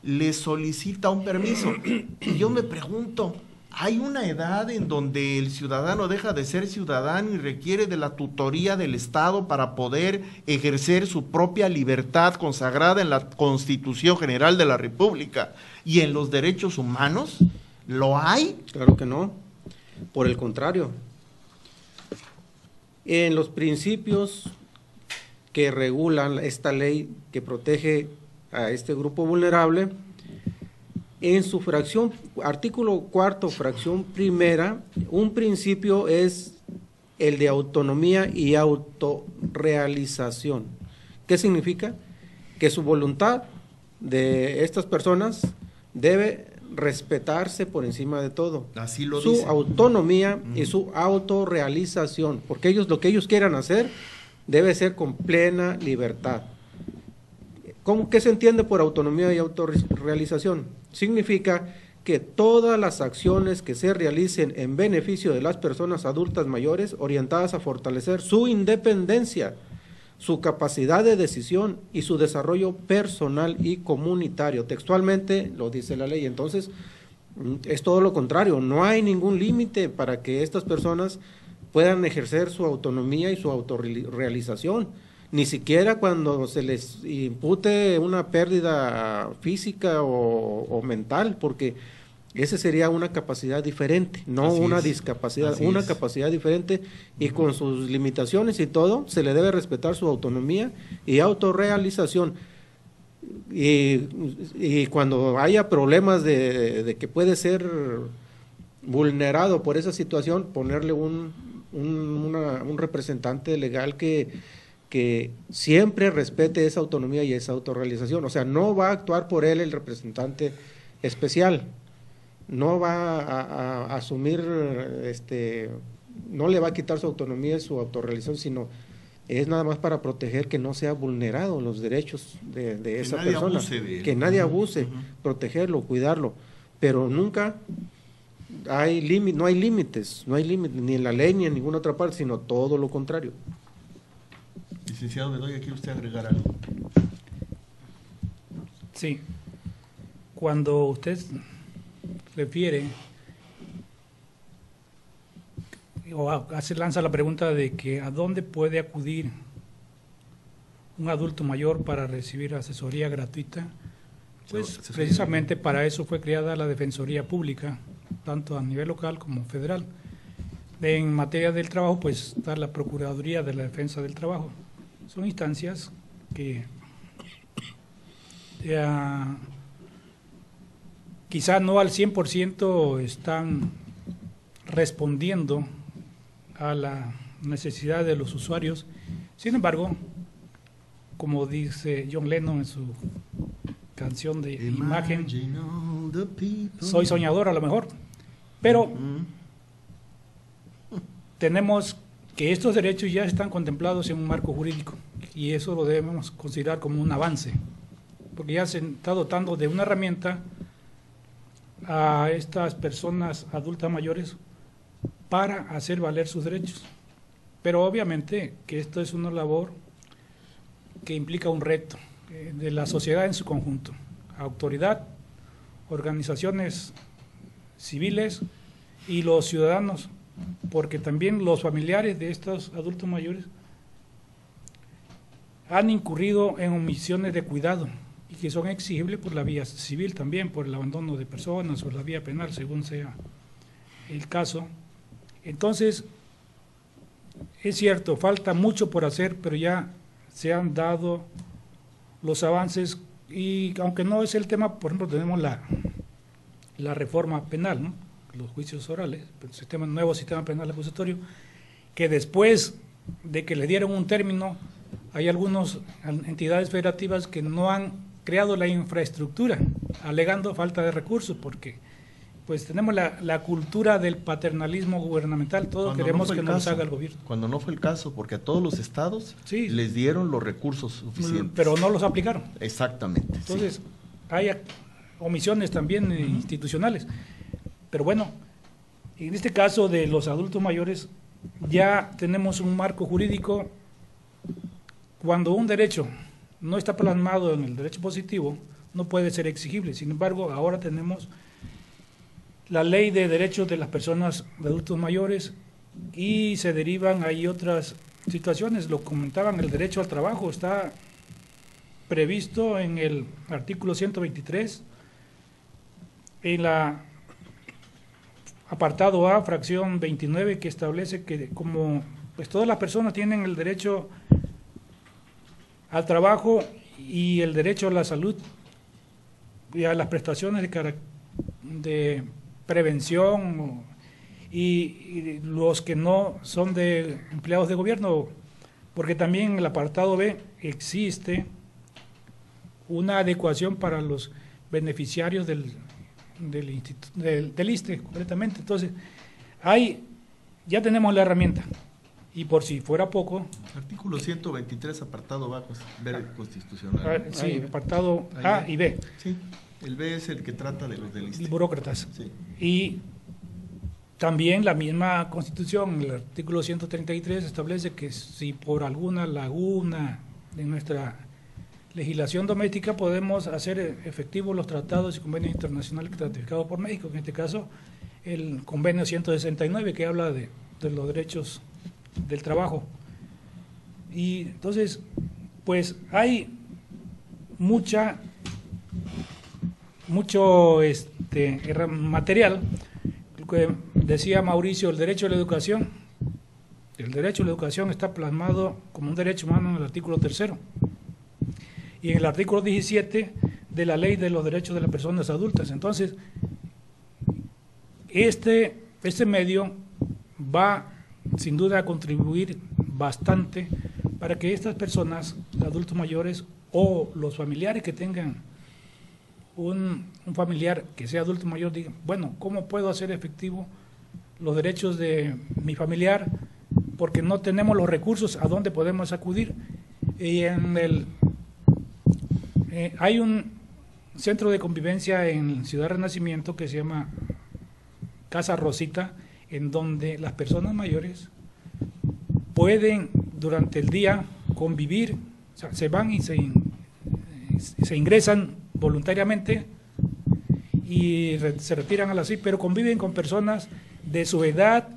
le solicita un permiso. Y yo me pregunto, ¿hay una edad en donde el ciudadano deja de ser ciudadano y requiere de la tutoría del Estado para poder ejercer su propia libertad consagrada en la Constitución General de la República y en los derechos humanos? ¿Lo hay? Claro que no. Por el contrario, en los principios que regulan esta ley que protege a este grupo vulnerable, en su fracción, artículo 4, fracción primera, un principio es el de autonomía y autorrealización. ¿Qué significa? Que su voluntad de estas personas debe respetarse por encima de todo. Así lo su dice. Autonomía y su autorrealización, porque ellos lo que ellos quieran hacer debe ser con plena libertad. ¿Qué se entiende por autonomía y autorrealización? Significa que todas las acciones que se realicen en beneficio de las personas adultas mayores orientadas a fortalecer su independencia, su capacidad de decisión y su desarrollo personal y comunitario. Textualmente lo dice la ley. Entonces, es todo lo contrario, no hay ningún límite para que estas personas puedan ejercer su autonomía y su autorrealización, ni siquiera cuando se les impute una pérdida física o mental, porque esa sería una capacidad diferente, no Así una es. discapacidad, Así una es. capacidad diferente, y con sus limitaciones y todo, se le debe respetar su autonomía y autorrealización. Y cuando haya problemas de que puede ser vulnerado por esa situación, ponerle un representante legal que siempre respete esa autonomía y esa autorrealización. O sea, no va a actuar por él el representante especial, no va a asumir, no le va a quitar su autonomía y su autorrealización, sino es nada más para proteger que no sea vulnerado los derechos de esa nadie persona, abuse de él. que nadie abuse, Ujú. protegerlo, cuidarlo, pero nunca hay límites, no hay límites ni en la ley ni en ninguna otra parte, sino todo lo contrario. Licenciado Bedoya, ¿quiere usted agregar algo? Sí. Cuando usted refiere o lanza la pregunta de que a dónde puede acudir un adulto mayor para recibir asesoría gratuita, pues Asesoría. precisamente para eso fue creada la Defensoría Pública, tanto a nivel local como federal. En materia del trabajo, pues está la Procuraduría de la Defensa del Trabajo. Son instancias que quizá no al 100% están respondiendo a la necesidad de los usuarios. Sin embargo, como dice John Lennon en su canción de Imagen, soy soñador a lo mejor, pero tenemos que estos derechos ya están contemplados en un marco jurídico y eso lo debemos considerar como un avance, porque ya se está dotando de una herramienta a estas personas adultas mayores para hacer valer sus derechos. Pero obviamente que esto es una labor que implica un reto de la sociedad en su conjunto, autoridad, organizaciones civiles y los ciudadanos, porque también los familiares de estos adultos mayores han incurrido en omisiones de cuidado y que son exigibles por la vía civil también, por el abandono de personas o la vía penal, según sea el caso. Entonces, es cierto, falta mucho por hacer, pero ya se han dado los avances y aunque no es el tema, por ejemplo, tenemos la reforma penal, ¿no? Los juicios orales, el nuevo sistema penal acusatorio, que después de que le dieron un término, hay algunas entidades federativas que no han creado la infraestructura, alegando falta de recursos, porque pues tenemos la cultura del paternalismo gubernamental, todo queremos que nos haga el gobierno. Cuando no fue el caso, porque a todos los estados Sí. les dieron los recursos suficientes. Pero no los aplicaron. Exactamente. Entonces, sí. hay omisiones también institucionales. Pero bueno, en este caso de los adultos mayores, ya tenemos un marco jurídico. Cuando un derecho no está plasmado en el derecho positivo, no puede ser exigible. Sin embargo, ahora tenemos la ley de derechos de las personas de adultos mayores y se derivan ahí otras situaciones. Lo comentaban, el derecho al trabajo está previsto en el artículo 123, en la apartado A, fracción 29, que establece que como pues todas las personas tienen el derecho al trabajo y el derecho a la salud y a las prestaciones de prevención y los que no son de empleados de gobierno, porque también en el apartado B existe una adecuación para los beneficiarios del ISSSTE, completamente. Entonces, ya tenemos la herramienta. Y por si fuera poco, Artículo 123, apartado bajo, ver constitucional. sí, apartado A y B, Sí, el B es el que trata de los del ISSSTE. burócratas. Sí. Y También la misma Constitución, el artículo 133, establece que si por alguna laguna de nuestra legislación doméstica podemos hacer efectivos los tratados y convenios internacionales ratificados por México, en este caso el convenio 169 que habla de los derechos del trabajo. Y entonces, pues hay mucho material. Que decía Mauricio, el derecho a la educación. El derecho a la educación está plasmado como un derecho humano en el artículo 3 y en el artículo 17 de la Ley de los Derechos de las Personas Adultas. Entonces, este medio va sin duda a contribuir bastante para que estas personas, adultos mayores o los familiares que tengan un familiar que sea adulto mayor, digan, bueno, ¿cómo puedo hacer efectivo los derechos de mi familiar? Porque no tenemos los recursos a dónde podemos acudir. Y hay un centro de convivencia en Ciudad Renacimiento que se llama Casa Rosita, en donde las personas mayores pueden durante el día convivir, o sea, se van y se ingresan voluntariamente y se retiran a las 6, pero conviven con personas de su edad,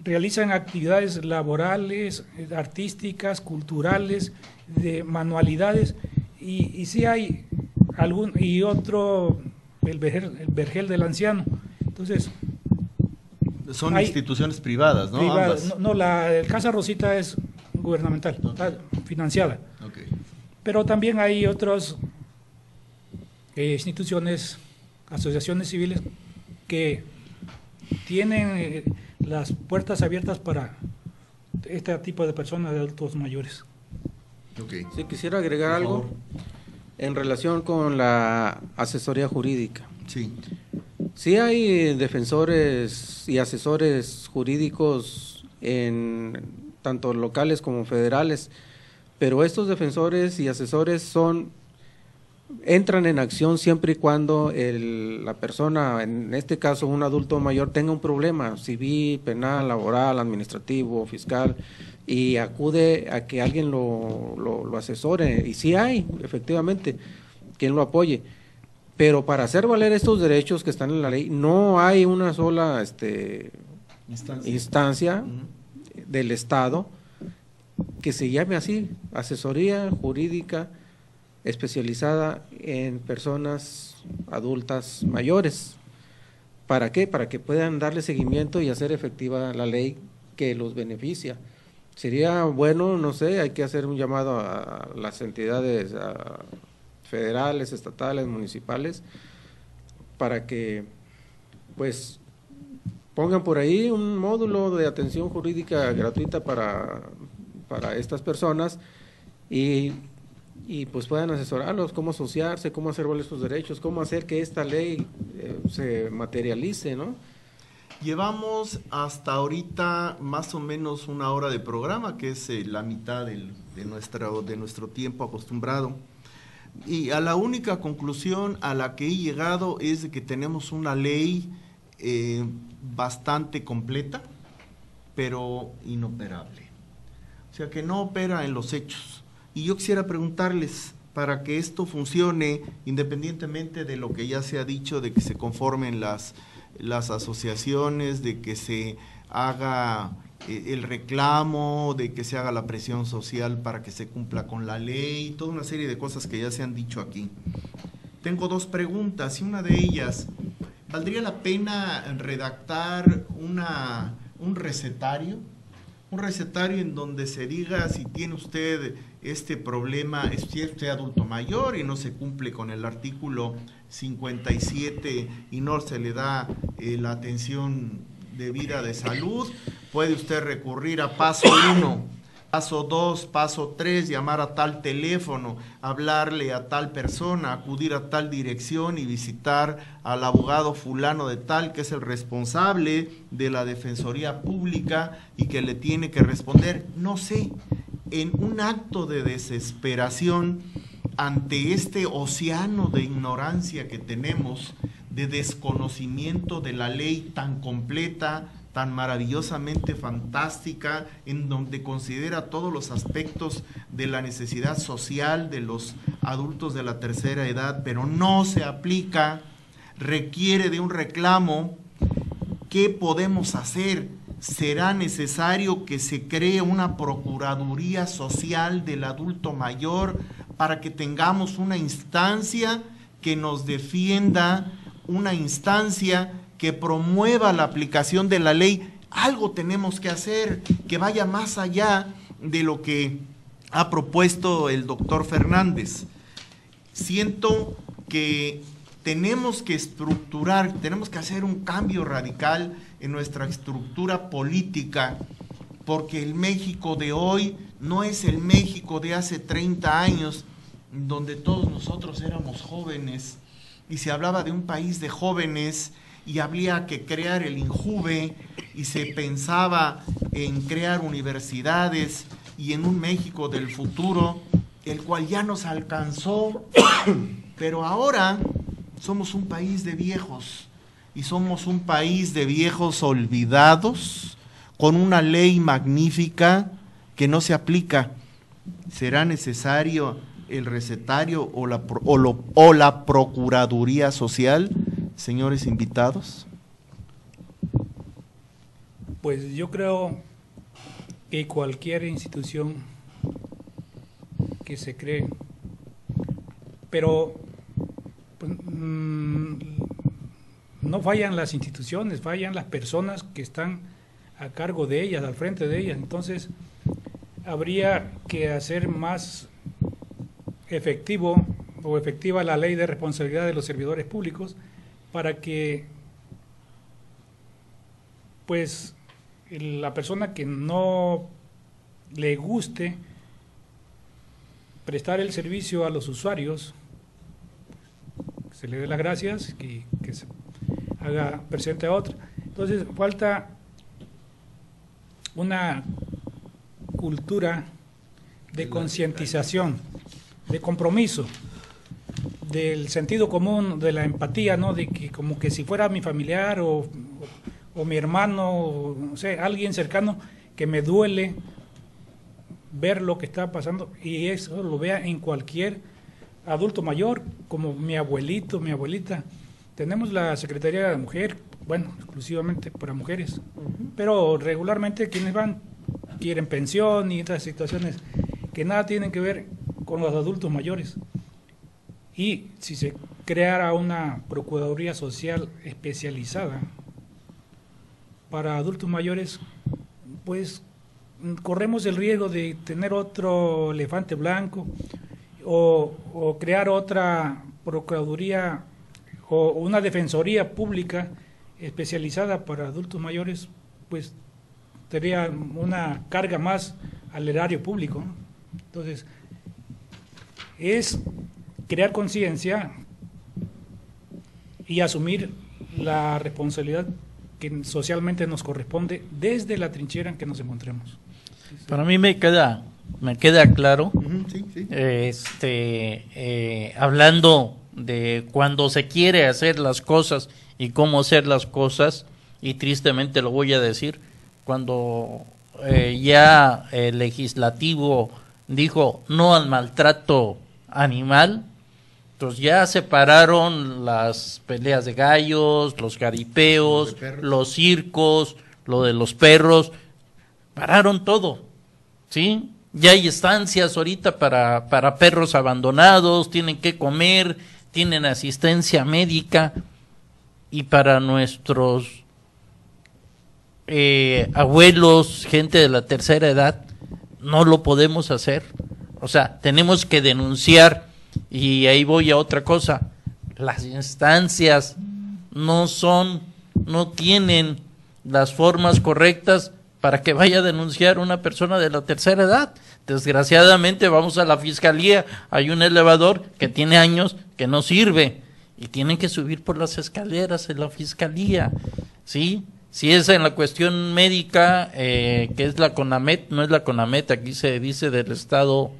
realizan actividades laborales, artísticas, culturales, de manualidades, y sí hay algún, y otro, el vergel del anciano. Entonces, son instituciones privadas, ¿no? Privadas. No, el Casa Rosita es gubernamental, está financiada. Okay. Pero también hay otras instituciones, asociaciones civiles que tienen las puertas abiertas para este tipo de personas, de adultos mayores. Okay. Sí, quisiera agregar algo en relación con la asesoría jurídica. Sí. Sí hay defensores y asesores jurídicos tanto locales como federales, pero estos defensores y asesores entran en acción siempre y cuando la persona, en este caso un adulto mayor, tenga un problema civil, penal, laboral, administrativo, fiscal, y acude a que alguien lo asesore. Y sí hay, efectivamente, quien lo apoye. Pero para hacer valer estos derechos que están en la ley, no hay una sola instancia del Estado que se llame así, asesoría jurídica especializada en personas adultas mayores. ¿Para qué? Para que puedan darle seguimiento y hacer efectiva la ley que los beneficia. Sería bueno, no sé, hay que hacer un llamado a las entidades federales, estatales, municipales, para que pues pongan por ahí un módulo de atención jurídica gratuita para estas personas y pues puedan asesorarlos cómo asociarse, cómo hacer valer sus derechos, cómo hacer que esta ley se materialice, ¿no? Llevamos hasta ahorita más o menos una hora de programa, que es la mitad de nuestro tiempo acostumbrado. Y a la única conclusión a la que he llegado es de que tenemos una ley bastante completa, pero inoperable. O sea, que no opera en los hechos. Y yo quisiera preguntarles, para que esto funcione, independientemente de lo que ya se ha dicho, de que se conformen las asociaciones, de que se haga el reclamo, de que se haga la presión social para que se cumpla con la ley, toda una serie de cosas que ya se han dicho aquí. Tengo dos preguntas, y una de ellas, ¿valdría la pena redactar un recetario? Un recetario en donde se diga si tiene usted este problema, si es usted adulto mayor y no se cumple con el artículo 57 y no se le da la atención debida de salud, puede usted recurrir a paso 1, paso 2, paso 3, llamar a tal teléfono, hablarle a tal persona, acudir a tal dirección y visitar al abogado fulano de tal, que es el responsable de la Defensoría Pública y que le tiene que responder. No sé, en un acto de desesperación ante este océano de ignorancia que tenemos, de desconocimiento de la ley tan completa, tan maravillosamente fantástica, en donde considera todos los aspectos de la necesidad social de los adultos de la tercera edad, pero no se aplica, requiere de un reclamo. ¿Qué podemos hacer? Será necesario que se cree una Procuraduría Social del Adulto Mayor para que tengamos una instancia que nos defienda, una instancia que promueva la aplicación de la ley. Algo tenemos que hacer que vaya más allá de lo que ha propuesto el doctor Fernández. Siento que tenemos que estructurar, tenemos que hacer un cambio radical en nuestra estructura política, porque el México de hoy no es el México de hace 30 años, donde todos nosotros éramos jóvenes y se hablaba de un país de jóvenes y había que crear el INJUVE y se pensaba en crear universidades y en un México del futuro, el cual ya nos alcanzó, pero ahora somos un país de viejos y somos un país de viejos olvidados con una ley magnífica que no se aplica. ¿Será necesario el recetario o la Procuraduría Social, señores invitados? Pues yo creo que cualquier institución que se cree, pero pues, no fallan las instituciones, fallan las personas que están a cargo de ellas, al frente de ellas. Entonces habría que hacer más efectiva la ley de responsabilidad de los servidores públicos para que pues la persona que no le guste prestar el servicio a los usuarios se le dé las gracias y que se haga presente a otra. Entonces falta una cultura de concientización, de compromiso, del sentido común, de la empatía, ¿no? De que como que si fuera mi familiar o mi hermano, o, no sé, alguien cercano, que me duele ver lo que está pasando, y eso lo vea en cualquier adulto mayor, como mi abuelito, mi abuelita. Tenemos la Secretaría de Mujer, bueno, exclusivamente para mujeres, pero regularmente quienes van quieren pensión y otras situaciones que nada tienen que ver con los adultos mayores. Y si se creara una Procuraduría Social especializada para adultos mayores, pues corremos el riesgo de tener otro elefante blanco o crear otra Procuraduría o una Defensoría Pública especializada para adultos mayores, pues sería una carga más al erario público, ¿no? Entonces, es crear conciencia y asumir la responsabilidad que socialmente nos corresponde desde la trinchera en que nos encontremos. Para mí me queda claro, Sí. Hablando de cuando se quiere hacer las cosas y cómo hacer las cosas, y tristemente lo voy a decir, cuando ya el legislativo dijo no al maltrato animal, entonces ya separaron las peleas de gallos, los jaripeos, los circos, lo de los perros, pararon todo, ¿sí? Ya hay estancias ahorita para perros abandonados, tienen que comer, tienen asistencia médica, y para nuestros abuelos, gente de la tercera edad, no lo podemos hacer. O sea, tenemos que denunciar, y ahí voy a otra cosa. Las instancias no tienen las formas correctas para que vaya a denunciar una persona de la tercera edad. Desgraciadamente vamos a la fiscalía, hay un elevador que tiene años que no sirve y tienen que subir por las escaleras en la fiscalía, ¿sí? Si es en la cuestión médica, que es la CONAMET, no es la CONAMET, aquí se dice del Estado,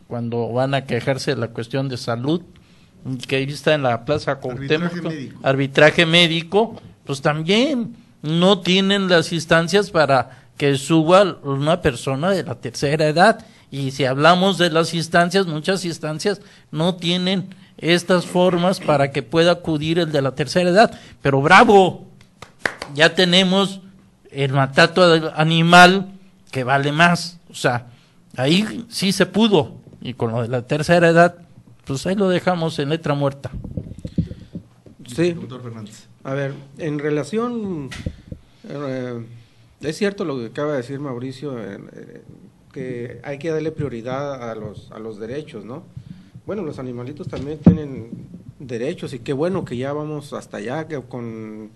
cuando van a quejarse de la cuestión de salud, que está en la Plaza Cuauhtémoc, Arbitraje médico. pues también no tienen las instancias para que suba una persona de la tercera edad. Y si hablamos de las instancias, muchas instancias no tienen estas formas para que pueda acudir el de la tercera edad. Pero bravo, ya tenemos el maltrato animal que vale más. O sea, ahí sí se pudo. Y con lo de la tercera edad, pues ahí lo dejamos en letra muerta. Sí. Doctor Fernández. A ver, en relación, es cierto lo que acaba de decir Mauricio, que hay que darle prioridad a los derechos, ¿no? Bueno, los animalitos también tienen derechos y qué bueno que ya vamos hasta allá que con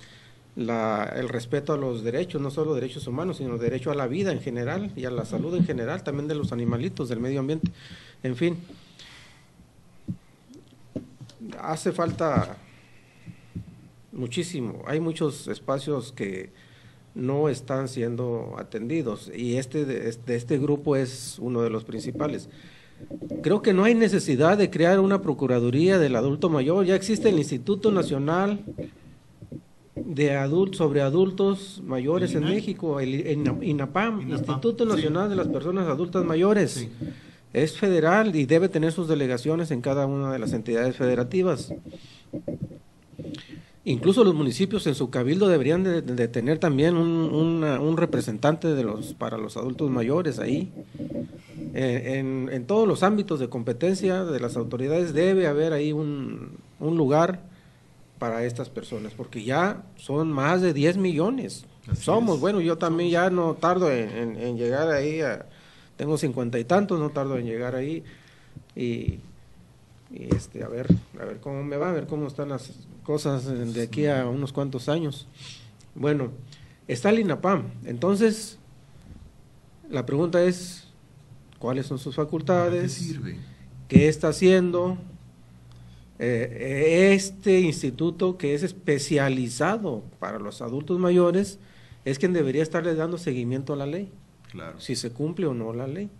el respeto a los derechos, no solo derechos humanos, sino derecho a la vida en general y a la salud en general, también de los animalitos, del medio ambiente, en fin. Hace falta muchísimo, hay muchos espacios que no están siendo atendidos y este grupo es uno de los principales. Creo que no hay necesidad de crear una procuraduría del adulto mayor, ya existe el Instituto Nacional de sobre adultos mayores en México, el INAPAM, Instituto Nacional de las Personas Adultas Mayores. Sí. Es federal y debe tener sus delegaciones en cada una de las entidades federativas. Incluso los municipios en su cabildo deberían de tener también un representante para los adultos mayores ahí. En todos los ámbitos de competencia de las autoridades debe haber ahí un lugar para estas personas, porque ya son más de 10 millones. Somos, bueno, yo también ya no tardo en llegar ahí, tengo 50 y tantos, no tardo en llegar ahí y a ver cómo me va, a ver cómo están las cosas de aquí a unos cuantos años. Bueno, está el INAPAM, entonces la pregunta es, ¿cuáles son sus facultades? ¿Qué sirve? ¿Qué está haciendo? Este instituto que es especializado para los adultos mayores es quien debería estarle dando seguimiento a la ley, claro, si se cumple o no la ley.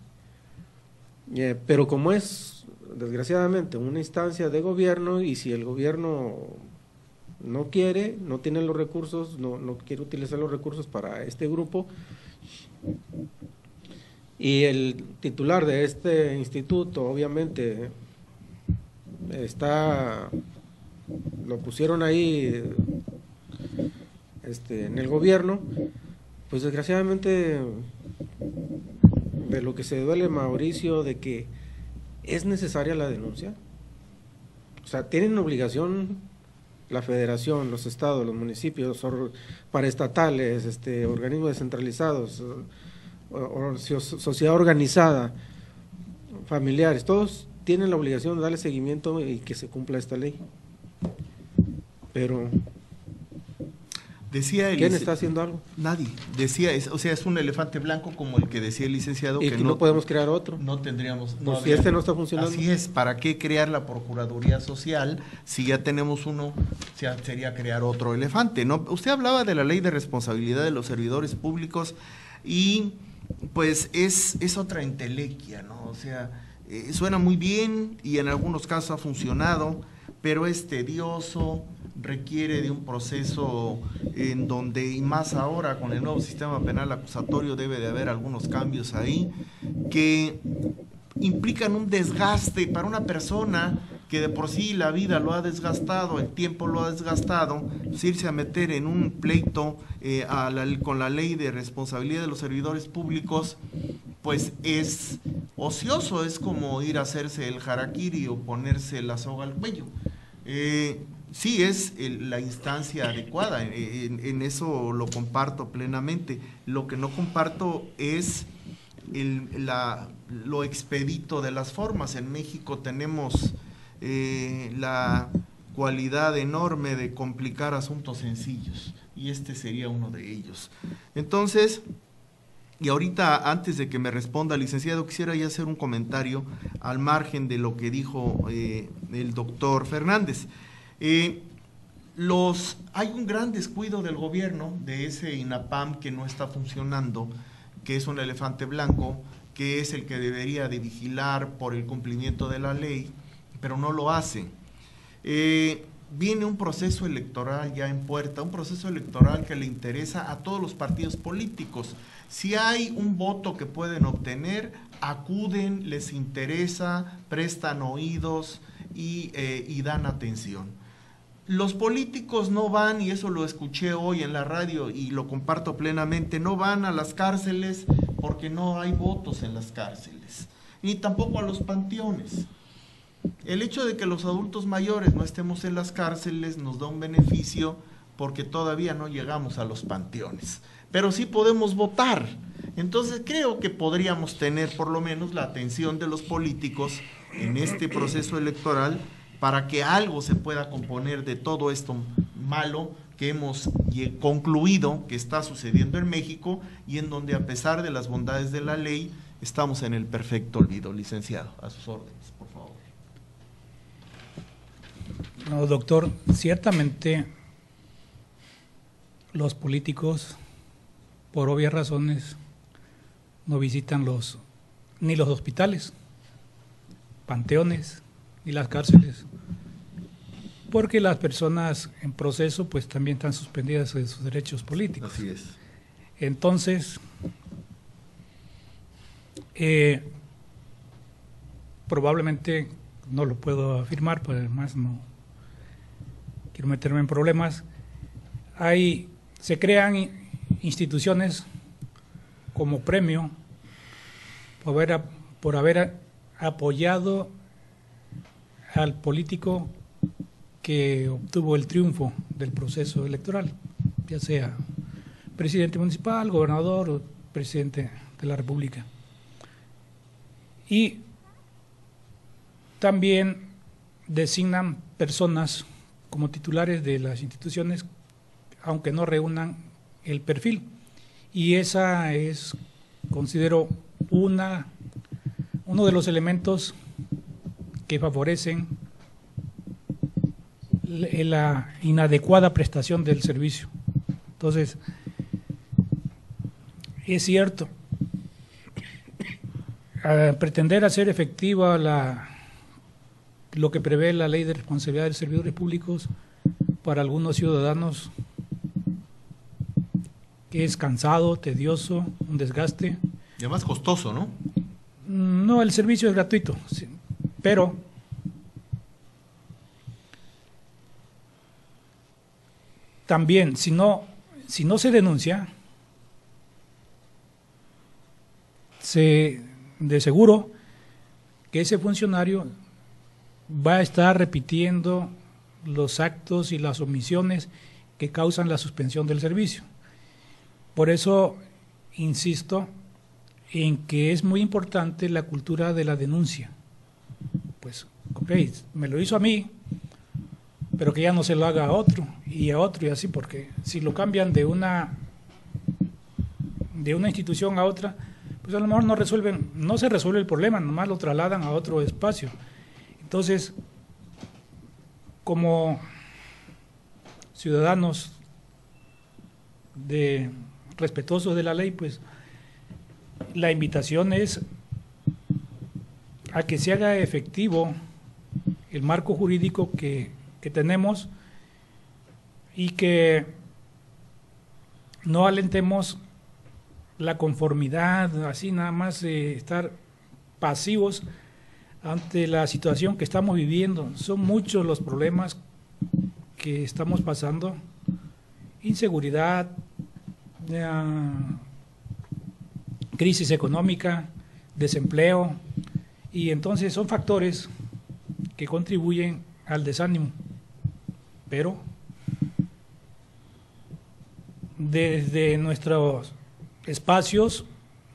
Pero como es desgraciadamente una instancia de gobierno y si el gobierno no quiere, no tiene los recursos, no quiere utilizar los recursos para este grupo, y el titular de este instituto obviamente lo pusieron ahí en el gobierno, pues desgraciadamente de lo que se duele Mauricio, de que es necesaria la denuncia. O sea, tienen obligación la federación, los estados, los municipios, paraestatales, organismos descentralizados, sociedad organizada, familiares, todos tienen la obligación de darle seguimiento y que se cumpla esta ley. Pero decía ¿quién está haciendo algo? Nadie. Decía, es un elefante blanco como el que decía el licenciado. Y que no podemos crear otro. No tendríamos. No, si no está funcionando. Así es, ¿para qué crear la Procuraduría Social si ya tenemos uno? Sería crear otro elefante, ¿no? Usted hablaba de la Ley de Responsabilidad de los Servidores Públicos y pues es otra entelequia, ¿no? O sea, suena muy bien y en algunos casos ha funcionado, pero es tedioso, requiere de un proceso en donde, y más ahora con el nuevo sistema penal acusatorio, debe de haber algunos cambios ahí que implican un desgaste para una persona que de por sí la vida lo ha desgastado, el tiempo lo ha desgastado, pues irse a meter en un pleito con la Ley de Responsabilidad de los Servidores Públicos, pues es ocioso, es como ir a hacerse el harakiri o ponerse la soga al cuello. Sí es la instancia adecuada, en eso lo comparto plenamente. Lo que no comparto es lo expedito de las formas. En México tenemos la cualidad enorme de complicar asuntos sencillos y este sería uno de ellos. Entonces, y ahorita antes de que me responda el licenciado, quisiera ya hacer un comentario al margen de lo que dijo el doctor Fernández. Hay un gran descuido del gobierno de ese INAPAM que no está funcionando, que es un elefante blanco, que es el que debería de vigilar por el cumplimiento de la ley, pero no lo hace. Viene un proceso electoral ya en puerta, un proceso electoral que le interesa a todos los partidos políticos. Si hay un voto que pueden obtener, acuden, les interesa, prestan oídos y dan atención. Los políticos no van, y eso lo escuché hoy en la radio y lo comparto plenamente, no van a las cárceles porque no hay votos en las cárceles, ni tampoco a los panteones. El hecho de que los adultos mayores no estemos en las cárceles nos da un beneficio porque todavía no llegamos a los panteones, pero sí podemos votar. Entonces creo que podríamos tener por lo menos la atención de los políticos en este proceso electoral para que algo se pueda componer de todo esto malo que hemos concluido que está sucediendo en México y en donde, a pesar de las bondades de la ley, estamos en el perfecto olvido. Licenciado, a sus órdenes, por favor. No, doctor, ciertamente los políticos, por obvias razones, no visitan ni los hospitales, panteones, ni las cárceles, porque las personas en proceso pues también están suspendidas de sus derechos políticos. Así es. Entonces, probablemente, no lo puedo afirmar, pero además no quiero meterme en problemas, se crean instituciones como premio por haber apoyado al político que obtuvo el triunfo del proceso electoral, ya sea presidente municipal, gobernador o presidente de la República. Y también designan personas como titulares de las instituciones, aunque no reúnan el perfil. Y esa es, considero, uno de los elementos que favorecen la inadecuada prestación del servicio. Entonces, es cierto, pretender hacer efectiva lo que prevé la Ley de Responsabilidad de Servidores Públicos para algunos ciudadanos, que es cansado, tedioso, un desgaste. Y además costoso, ¿no? No, el servicio es gratuito, sí, pero también si no se denuncia, de seguro que ese funcionario va a estar repitiendo los actos y las omisiones que causan la suspensión del servicio. Por eso insisto en que es muy importante la cultura de la denuncia. Pues, ok, me lo hizo a mí, pero que ya no se lo haga a otro y así, porque si lo cambian de una institución a otra, pues a lo mejor no se resuelve el problema, nomás lo trasladan a otro espacio. Entonces, como ciudadanos respetuosos de la ley, pues la invitación es a que se haga efectivo el marco jurídico que tenemos y que no alentemos la conformidad, así nada más estar pasivos ante la situación que estamos viviendo. Son muchos los problemas que estamos pasando: inseguridad, crisis económica, desempleo, y entonces son factores que contribuyen al desánimo. Pero desde nuestros espacios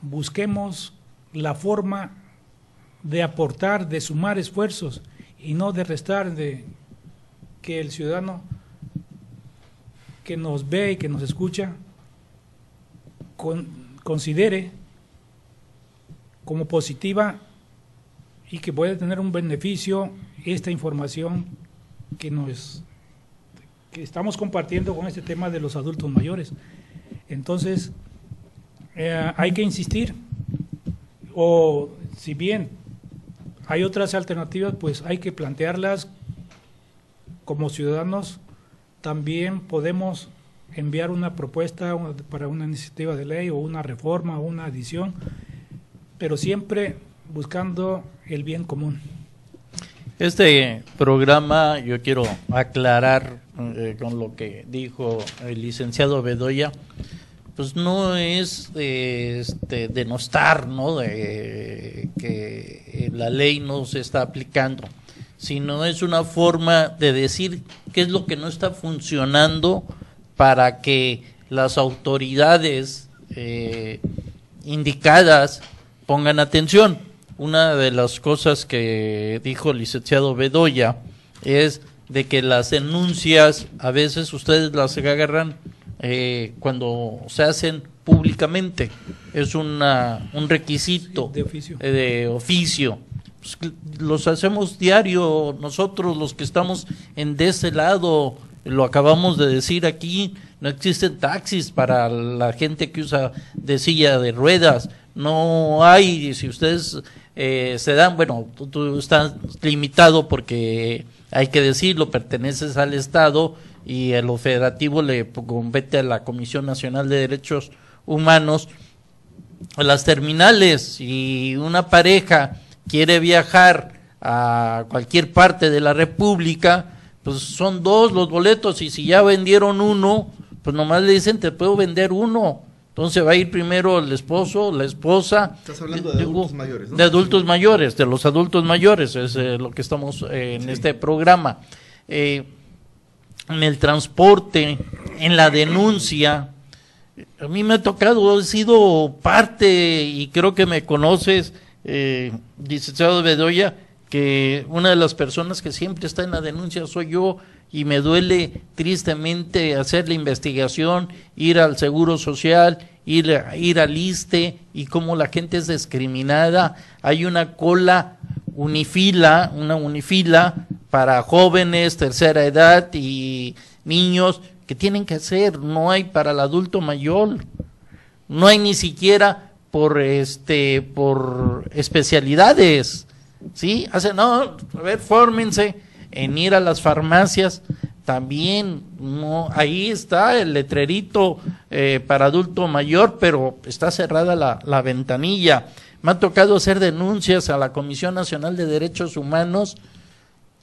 busquemos la forma de aportar, de sumar esfuerzos y no de restar, de que el ciudadano que nos ve y que nos escucha considere como positiva y que puede tener un beneficio esta información que estamos compartiendo con este tema de los adultos mayores. Entonces, hay que insistir, o si bien hay otras alternativas, pues hay que plantearlas como ciudadanos también podemos enviar una propuesta para una iniciativa de ley o una reforma o una adición, pero siempre buscando el bien común. Este programa, yo quiero aclarar con lo que dijo el licenciado Bedoya, pues no es denostar, ¿no?, de que la ley no se está aplicando, sino es una forma de decir qué es lo que no está funcionando para que las autoridades indicadas pongan atención. Una de las cosas que dijo el licenciado Bedoya es de que las denuncias a veces ustedes las agarran cuando se hacen públicamente, es un requisito de oficio. Pues, los hacemos diario nosotros los que estamos de ese lado, lo acabamos de decir aquí, no existen taxis para la gente que usa de silla de ruedas, no hay, si ustedes se dan, bueno, tú estás limitado porque hay que decirlo, perteneces al Estado y a lo federativo le compete a la Comisión Nacional de Derechos Humanos. A las terminales, si una pareja quiere viajar a cualquier parte de la República, pues son 2 los boletos y si ya vendieron uno, pues nomás le dicen te puedo vender uno. Entonces va a ir primero el esposo, la esposa. Estás hablando de adultos mayores, ¿no? De adultos mayores, de los adultos mayores, es lo que estamos en este programa. En el transporte, en la denuncia, a mí me ha tocado, he sido parte, y creo que me conoces, licenciado Bedoya, que una de las personas que siempre está en la denuncia soy yo, y me duele tristemente hacer la investigación, ir al Seguro Social, ir al ISSSTE, y cómo la gente es discriminada. Hay una cola unifila para jóvenes, tercera edad y niños que tienen que hacer, no hay para el adulto mayor, no hay ni siquiera por especialidades, ¿sí? No, a ver, fórmense en ir a las farmacias, también no, ahí está el letrerito para adulto mayor, pero está cerrada la ventanilla. Me ha tocado hacer denuncias a la Comisión Nacional de Derechos Humanos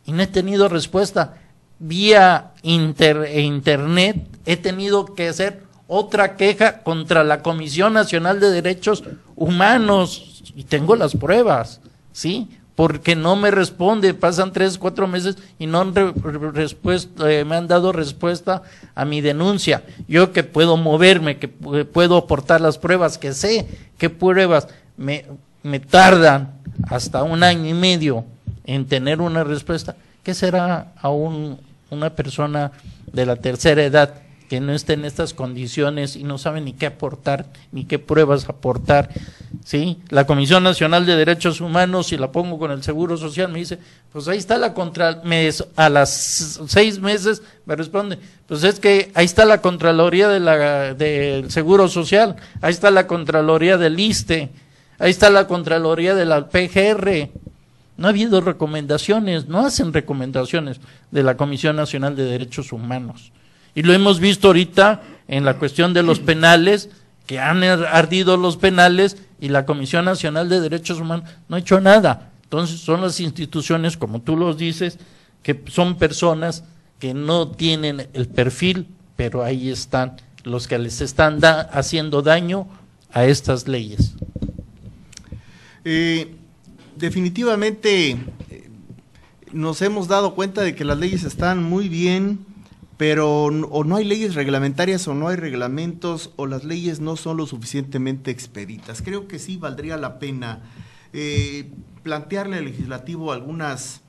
y no he tenido respuesta. Vía internet he tenido que hacer otra queja contra la Comisión Nacional de Derechos Humanos y tengo las pruebas, ¿sí? Porque no me responde, pasan 3, 4 meses y no me han dado respuesta a mi denuncia. Yo que puedo moverme, que puedo aportar las pruebas, que sé qué pruebas, me tardan hasta 1 año y medio en tener una respuesta. ¿Qué será a una persona de la tercera edad que no esté en estas condiciones y no sabe ni qué aportar, ni qué pruebas aportar? ¿Sí? La Comisión Nacional de Derechos Humanos, si la pongo con el Seguro Social, me dice, pues ahí está a las 6 meses me responde, pues es que ahí está la Contraloría del Seguro Social, ahí está la Contraloría del ISSSTE, ahí está la Contraloría de la PGR. No ha habido recomendaciones, no hacen recomendaciones de la Comisión Nacional de Derechos Humanos. Y lo hemos visto ahorita en la cuestión de los penales, que han ardido los penales y la Comisión Nacional de Derechos Humanos no ha hecho nada. Entonces son las instituciones, como tú los dices, que son personas que no tienen el perfil, pero ahí están los que les están haciendo daño a estas leyes. Definitivamente nos hemos dado cuenta de que las leyes están muy bien, pero o no hay leyes reglamentarias o no hay reglamentos o las leyes no son lo suficientemente expeditas. Creo que sí valdría la pena plantearle al legislativo algunas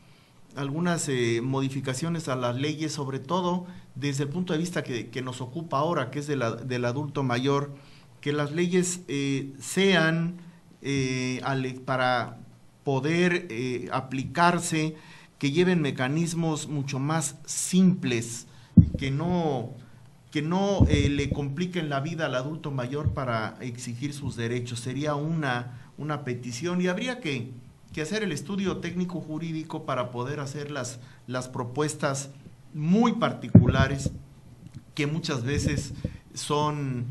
modificaciones a las leyes, sobre todo desde el punto de vista que nos ocupa ahora, que es del adulto mayor, que las leyes sean para poder aplicarse, que lleven mecanismos mucho más simples, que no le compliquen la vida al adulto mayor para exigir sus derechos. Sería una petición y habría que hacer el estudio técnico jurídico para poder hacer las propuestas muy particulares que muchas veces son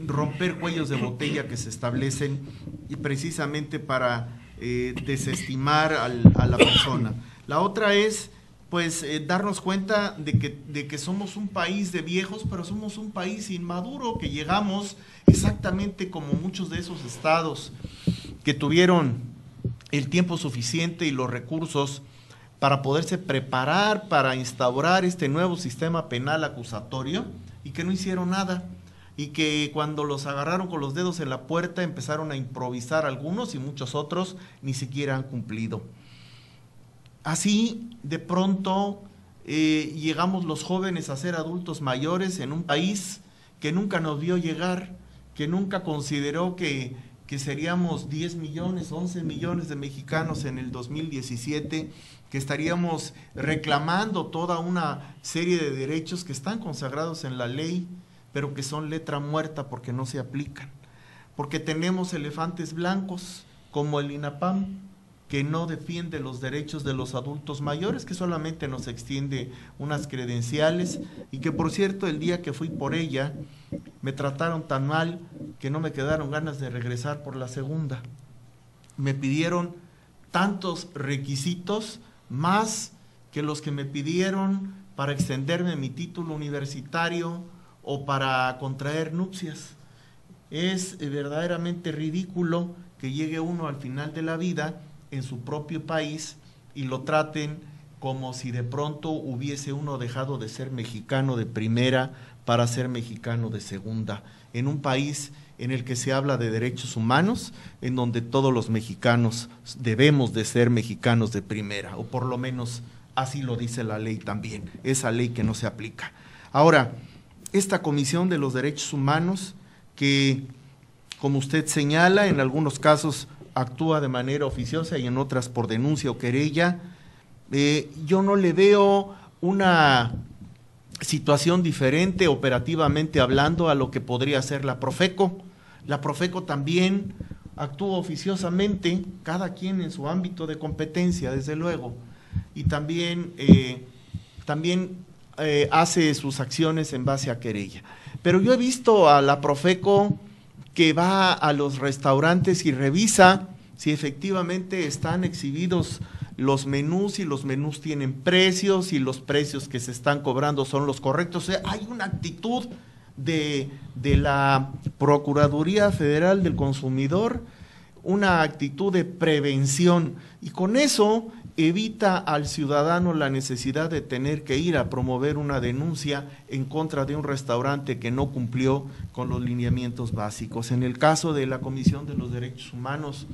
romper cuellos de botella que se establecen y precisamente para desestimar a la persona. La otra es pues darnos cuenta de que somos un país de viejos, pero somos un país inmaduro, que llegamos exactamente como muchos de esos estados que tuvieron el tiempo suficiente y los recursos para poderse preparar para instaurar este nuevo sistema penal acusatorio y que no hicieron nada, y que cuando los agarraron con los dedos en la puerta empezaron a improvisar algunos y muchos otros ni siquiera han cumplido. Así, de pronto, llegamos los jóvenes a ser adultos mayores en un país que nunca nos vio llegar, que nunca consideró que seríamos 10 millones, 11 millones de mexicanos en el 2017, que estaríamos reclamando toda una serie de derechos que están consagrados en la ley, pero que son letra muerta porque no se aplican. Porque tenemos elefantes blancos como el INAPAM, que no defiende los derechos de los adultos mayores, que solamente nos extiende unas credenciales, y que por cierto el día que fui por ella me trataron tan mal que no me quedaron ganas de regresar por la segunda. Me pidieron tantos requisitos, más que los que me pidieron para extenderme mi título universitario o para contraer nupcias. Es verdaderamente ridículo que llegue uno al final de la vida en su propio país y lo traten como si de pronto hubiese uno dejado de ser mexicano de primera para ser mexicano de segunda, en un país en el que se habla de derechos humanos, en donde todos los mexicanos debemos de ser mexicanos de primera, o por lo menos así lo dice la ley también, esa ley que no se aplica. Ahora, esta Comisión de los Derechos Humanos, que como usted señala, en algunos casos actúa de manera oficiosa y en otras por denuncia o querella, yo no le veo una situación diferente operativamente hablando a lo que podría ser la Profeco. La Profeco también actúa oficiosamente, cada quien en su ámbito de competencia, desde luego, y también hace sus acciones en base a querella. Pero yo he visto a la Profeco que va a los restaurantes y revisa si efectivamente están exhibidos los menús, y los menús tienen precios, y los precios que se están cobrando son los correctos. O sea, hay una actitud de la Procuraduría Federal del Consumidor, una actitud de prevención, y con eso evita al ciudadano la necesidad de tener que ir a promover una denuncia en contra de un restaurante que no cumplió con los lineamientos básicos. En el caso de la Comisión de los Derechos Humanos,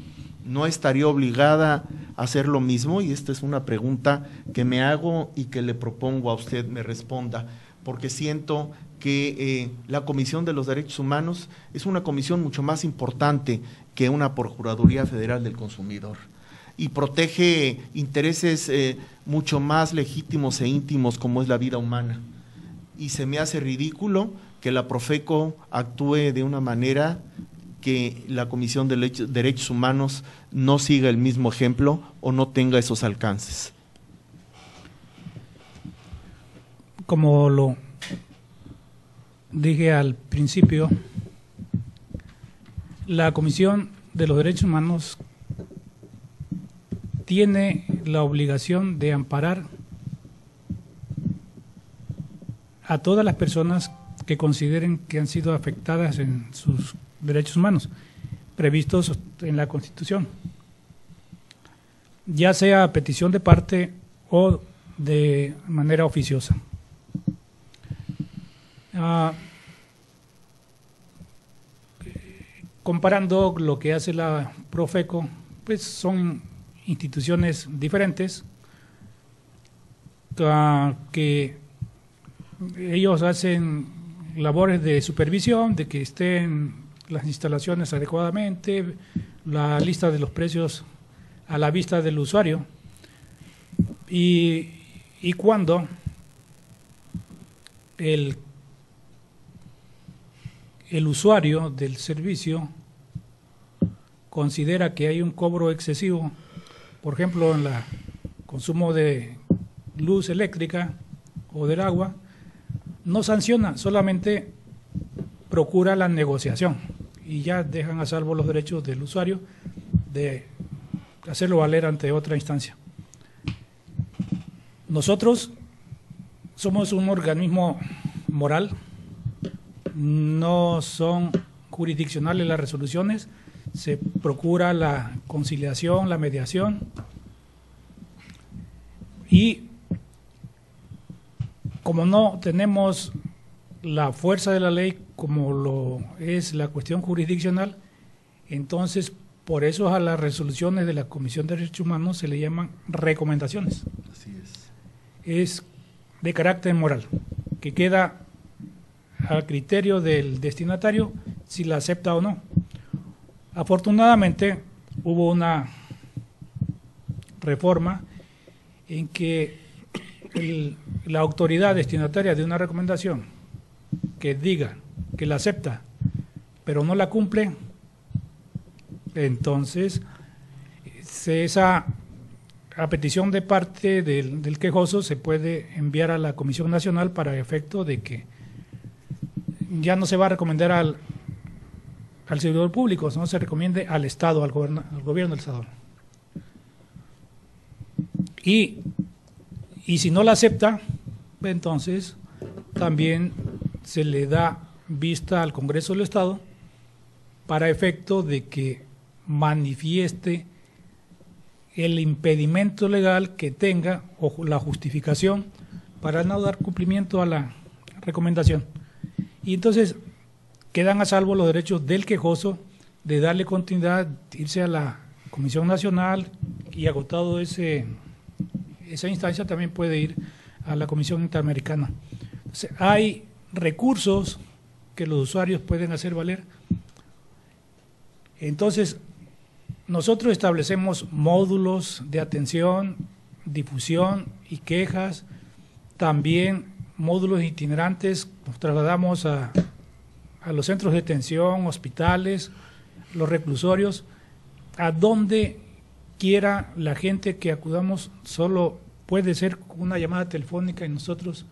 ¿no estaría obligada a hacer lo mismo? Y esta es una pregunta que me hago y que le propongo a usted me responda, porque siento que la Comisión de los Derechos Humanos es una comisión mucho más importante que una Procuraduría Federal del Consumidor, y protege intereses mucho más legítimos e íntimos como es la vida humana. Y se me hace ridículo que la Profeco actúe de una manera que la Comisión de Derechos Humanos no siga el mismo ejemplo o no tenga esos alcances. Como lo dije al principio, la Comisión de los Derechos Humanos tiene la obligación de amparar a todas las personas que consideren que han sido afectadas en sus derechos humanos previstos en la Constitución, ya sea a petición de parte o de manera oficiosa. Comparando lo que hace la Profeco, pues son instituciones diferentes, que ellos hacen labores de supervisión, de que estén las instalaciones adecuadamente, la lista de los precios a la vista del usuario, y cuando el usuario del servicio considera que hay un cobro excesivo, por ejemplo, en el consumo de luz eléctrica o del agua, no sanciona, solamente procura la negociación y ya dejan a salvo los derechos del usuario de hacerlo valer ante otra instancia. Nosotros somos un organismo moral, no son jurisdiccionales las resoluciones, se procura la conciliación, la mediación y como no tenemos la fuerza de la ley como lo es la cuestión jurisdiccional, entonces por eso a las resoluciones de la Comisión de Derechos Humanos se le llaman recomendaciones. Así es. Es de carácter moral, que queda al criterio del destinatario si la acepta o no. Afortunadamente hubo una reforma en que la autoridad destinataria de una recomendación que diga que la acepta pero no la cumple, entonces esa a petición de parte del quejoso se puede enviar a la Comisión Nacional para efecto de que ya no se va a recomendar al servidor público, sino se recomiende al Estado, al gobierno del Estado. Y si no la acepta, entonces también se le da vista al Congreso del Estado para efecto de que manifieste el impedimento legal que tenga o la justificación para no dar cumplimiento a la recomendación. Y entonces quedan a salvo los derechos del quejoso de darle continuidad, irse a la Comisión Nacional y agotado esa instancia también puede ir a la Comisión Interamericana. Entonces, hay recursos que los usuarios pueden hacer valer. Entonces, nosotros establecemos módulos de atención, difusión y quejas, también módulos itinerantes, nos trasladamos a los centros de detención, hospitales, los reclusorios, a donde quiera la gente que acudamos, solo puede ser una llamada telefónica y nosotros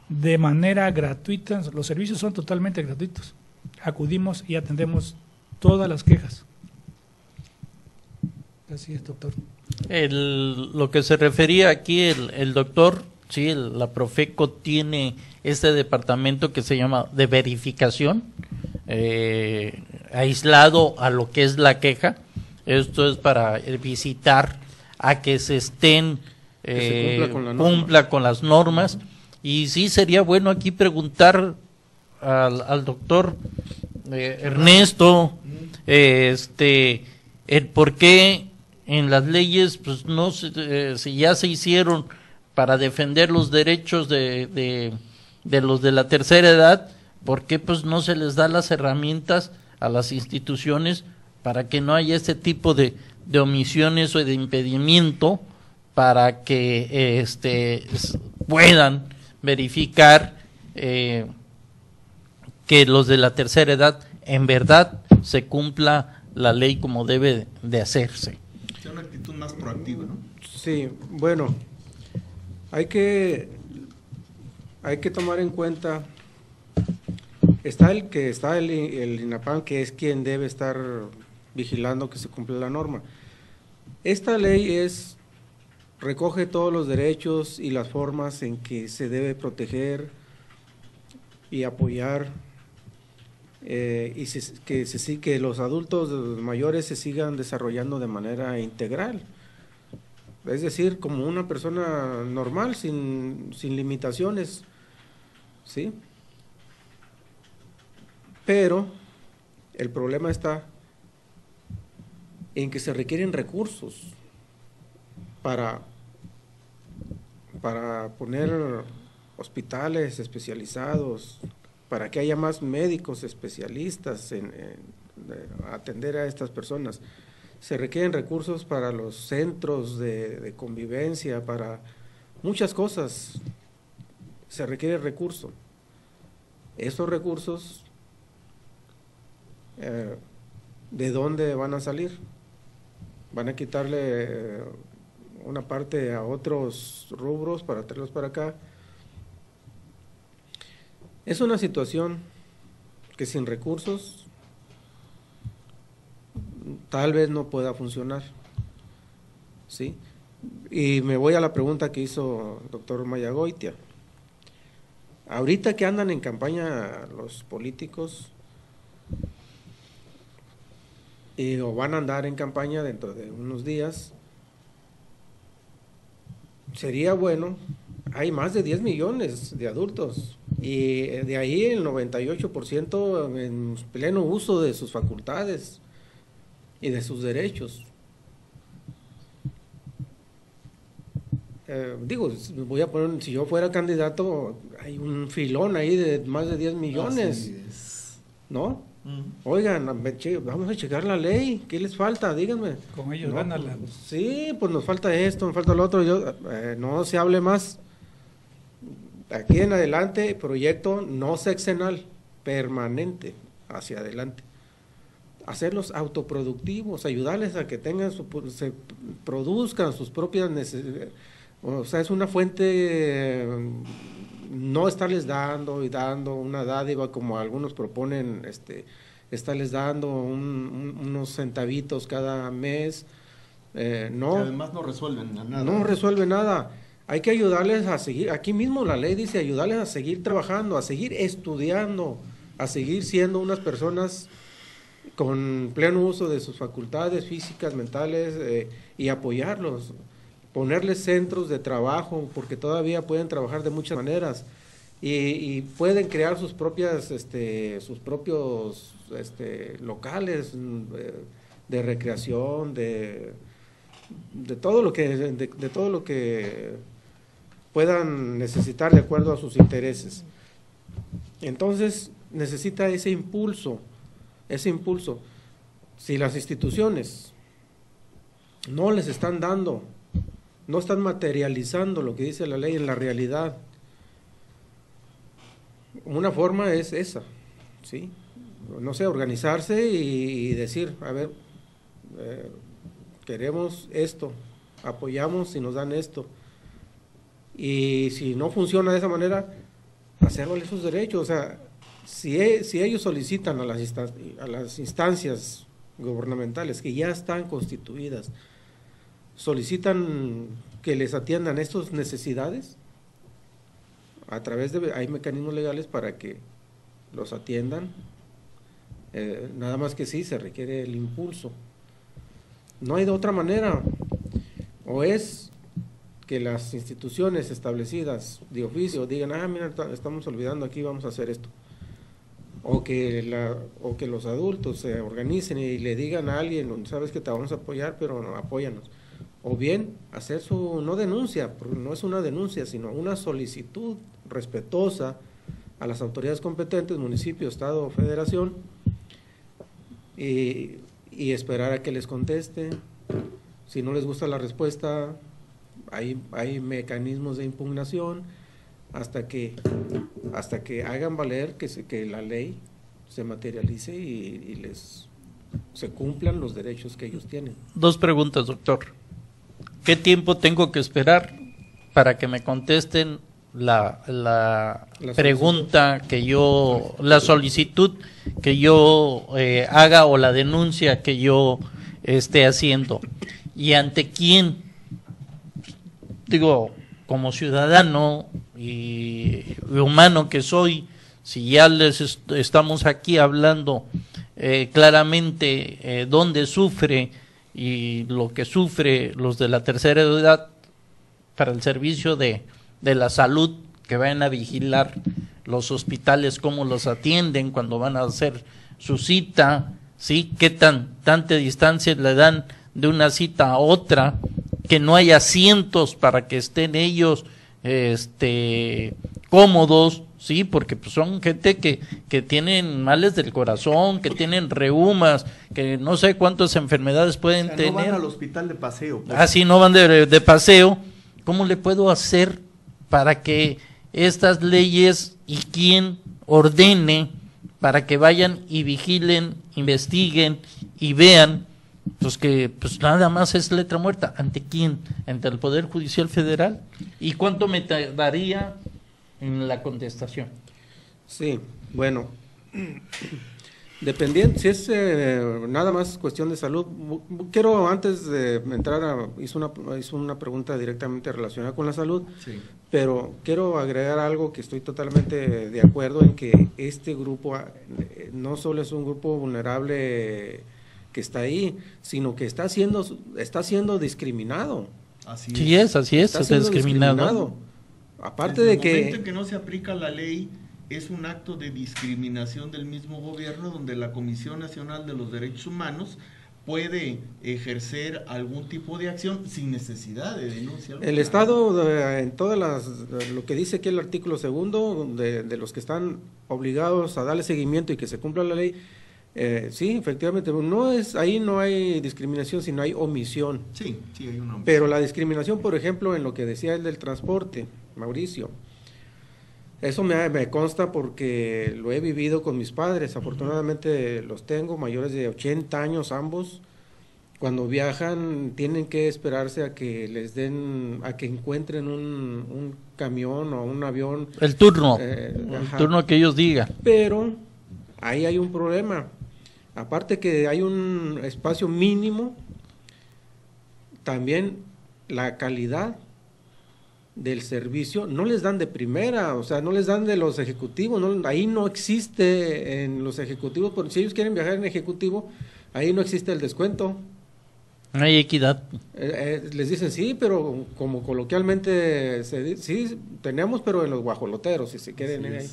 de manera gratuita, los servicios son totalmente gratuitos, acudimos y atendemos todas las quejas. Así es, doctor. Lo que se refería aquí el doctor, sí, la Profeco tiene este departamento que se llama de verificación, aislado a lo que es la queja. Esto es para visitar a que se estén cumpla con las normas. Y sí sería bueno aquí preguntar al doctor Ernesto el por qué en las leyes pues no si ya se hicieron para defender los derechos de los de la tercera edad, ¿por qué pues no se les da las herramientas a las instituciones para que no haya este tipo de omisiones o de impedimento para que puedan verificar que los de la tercera edad en verdad se cumpla la ley como debe de hacerse? Es una actitud más proactiva, ¿no? Sí, bueno, hay que tomar en cuenta, está el INAPAM, que es quien debe estar vigilando que se cumpla la norma. Esta ley recoge todos los derechos y las formas en que se debe proteger y apoyar que los adultos mayores se sigan desarrollando de manera integral, es decir, como una persona normal, sin limitaciones, ¿sí? Pero el problema está en que se requieren recursos para poner hospitales especializados, para que haya más médicos especialistas en atender a estas personas. Se requieren recursos para los centros de convivencia, para muchas cosas se requiere recurso. Esos recursos, ¿de dónde van a salir? ¿Van a quitarle una parte a otros rubros para traerlos para acá? Es una situación que sin recursos tal vez no pueda funcionar, ¿sí? Y me voy a la pregunta que hizo el doctor Mayagoitia. Ahorita que andan en campaña los políticos, o van a andar en campaña dentro de unos días, sería bueno, hay más de 10 millones de adultos, y de ahí el 98% en pleno uso de sus facultades y de sus derechos. Voy a poner, si yo fuera candidato, hay un filón ahí de más de 10 millones, ¿no? Oigan, vamos a checar la ley, ¿qué les falta? Díganme. Con ellos no, van a la... Sí, pues nos falta esto, nos falta lo otro. No se hable más. Aquí en adelante, proyecto no sexenal, permanente, hacia adelante. Hacerlos autoproductivos, ayudarles a que tengan se produzcan sus propias necesidades. O sea, es una fuente, no estarles dando y dando una dádiva como algunos proponen, estarles dando unos centavitos cada mes. No. Que además no resuelven nada. No resuelve nada. Hay que ayudarles a seguir, aquí mismo la ley dice ayudarles a seguir trabajando, a seguir estudiando, a seguir siendo unas personas con pleno uso de sus facultades físicas, mentales, y apoyarlos. Ponerles centros de trabajo, porque todavía pueden trabajar de muchas maneras y pueden crear sus propios locales de recreación, de todo lo que puedan necesitar de acuerdo a sus intereses. Entonces necesita ese impulso. Si las instituciones no les están dando, no están materializando lo que dice la ley en la realidad, una forma es esa, ¿sí? No sé, organizarse y decir, a ver, queremos esto, apoyamos si nos dan esto, y si no funciona de esa manera, hacer valer sus derechos. O sea, si ellos solicitan a las instancias gubernamentales que ya están constituidas, solicitan que les atiendan estas necesidades, hay mecanismos legales para que los atiendan, nada más que sí, se requiere el impulso. No hay de otra manera, o es que las instituciones establecidas de oficio digan, mira, estamos olvidando aquí, vamos a hacer esto, o que los adultos se organicen y le digan a alguien, sabes que te vamos a apoyar, pero no, apóyanos. O bien hacer no denuncia, porque no es una denuncia, sino una solicitud respetuosa a las autoridades competentes, municipio, estado o federación, y esperar a que les conteste. Si no les gusta la respuesta, hay mecanismos de impugnación hasta que hagan valer que la ley se materialice y se cumplan los derechos que ellos tienen. 2 preguntas, doctor. ¿Qué tiempo tengo que esperar para que me contesten la pregunta que yo, la solicitud que yo haga o la denuncia que yo esté haciendo? ¿Y ante quién? Digo, como ciudadano y humano que soy, si ya estamos aquí hablando claramente dónde sufre y lo que sufre los de la tercera edad para el servicio de la salud, que vayan a vigilar los hospitales, cómo los atienden cuando van a hacer su cita, ¿sí? Qué tanta distancia le dan de una cita a otra, que no hay asientos para que estén ellos cómodos, sí, porque pues son gente que tienen males del corazón, que tienen reumas, que no sé cuántas enfermedades pueden tener. No van al hospital de paseo. Sí, no van de paseo. ¿Cómo le puedo hacer para que estas leyes y quién ordene para que vayan y vigilen, investiguen y vean pues que pues nada más es letra muerta? ¿Ante quién? ¿Ante el Poder Judicial Federal? ¿Y cuánto me tardaría en la contestación? Sí, bueno, dependiendo, si es nada más cuestión de salud, quiero antes de entrar hizo una pregunta directamente relacionada con la salud, Sí. pero quiero agregar algo que estoy totalmente de acuerdo en que este grupo no solo es un grupo vulnerable que está ahí, sino que está siendo discriminado. Así Sí es, así es, Está es siendo discriminado. Aparte Desde de el que momento en que no se aplica la ley, es un acto de discriminación del mismo gobierno, donde la Comisión Nacional de los Derechos Humanos puede ejercer algún tipo de acción sin necesidad de denuncia. el Estado, en todas lo que dice aquí el artículo 2 de los que están obligados a darle seguimiento y que se cumpla la ley, sí, efectivamente, ahí no hay discriminación, sino hay omisión. Sí, sí, hay una. Pero la discriminación, por ejemplo, en lo que decía el del transporte, Mauricio, eso me consta porque lo he vivido con mis padres. Afortunadamente los tengo, mayores de 80 años ambos. Cuando viajan tienen que esperarse a que a que encuentren un camión o un avión. El turno, Ajá. turno que ellos digan. Pero ahí hay un problema. Aparte que hay un espacio mínimo, también la calidad del servicio no les dan de primera, o sea, no les dan de los ejecutivos, ahí no existe en los ejecutivos, porque si ellos quieren viajar en ejecutivo, ahí no existe el descuento. No hay equidad. Les dicen sí, pero como coloquialmente sí, tenemos, pero en los guajoloteros, si se quieren ir ahí.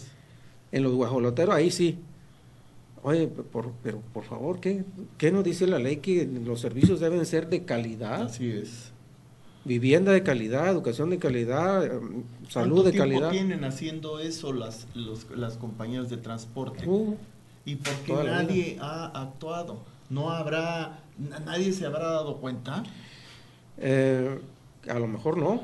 En los guajoloteros, ahí sí. Oye, pero por favor, ¿qué nos dice la ley? Que los servicios deben ser de calidad. Así es. Vivienda de calidad, educación de calidad, salud de calidad. ¿Cuánto tiempo tienen haciendo eso las compañías de transporte? ¿Y por qué toda la nadie ha actuado? ¿Nadie se habrá dado cuenta? A lo mejor no.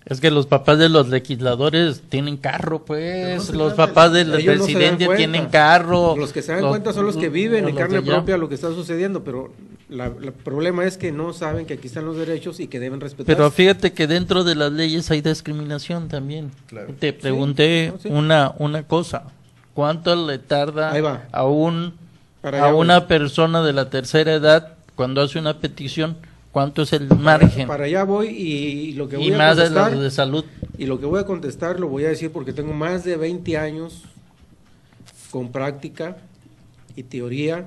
Es que los papás de los legisladores tienen carro, pues. No se Los trata de- papás del Ellos no se dan presidente cuenta. tienen carro. Los que se dan cuenta son los que viven en los carne de allá. propia lo que está sucediendo, pero el problema es que no saben que aquí están los derechos y que deben respetarse. Pero fíjate que dentro de las leyes hay discriminación también. Claro. Te pregunté Sí. una cosa. ¿Cuánto le tarda Ahí va. Para a allá una voy. persona de la tercera edad cuando hace una petición? ¿Cuánto es el margen? Para allá voy y lo que voy Y a más de contestar, los de salud. y lo que voy a contestar lo voy a decir porque tengo más de 20 años con práctica y teoría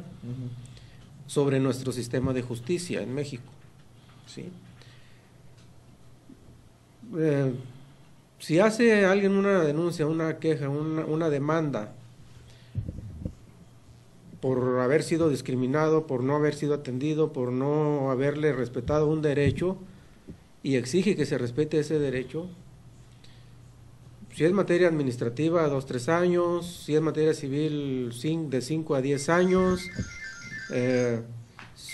sobre nuestro sistema de justicia en México. ¿Sí? Si hace alguien una denuncia, una queja, una demanda por haber sido discriminado, por no haber sido atendido, por no haberle respetado un derecho y exige que se respete ese derecho, si es materia administrativa 2-3 años, si es materia civil de 5 a 10 años,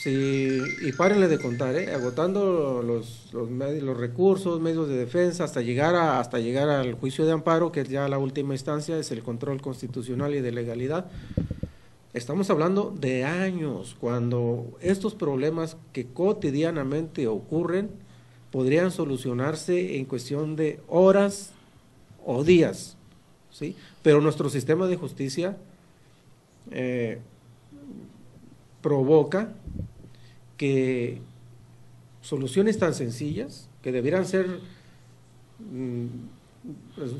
y párenle de contar, agotando los recursos, medios de defensa, hasta llegar al juicio de amparo, que es ya la última instancia, es el control constitucional y de legalidad. Estamos hablando de años, cuando estos problemas que cotidianamente ocurren podrían solucionarse en cuestión de horas o días, ¿sí? Pero nuestro sistema de justicia provoca que soluciones tan sencillas, que debieran ser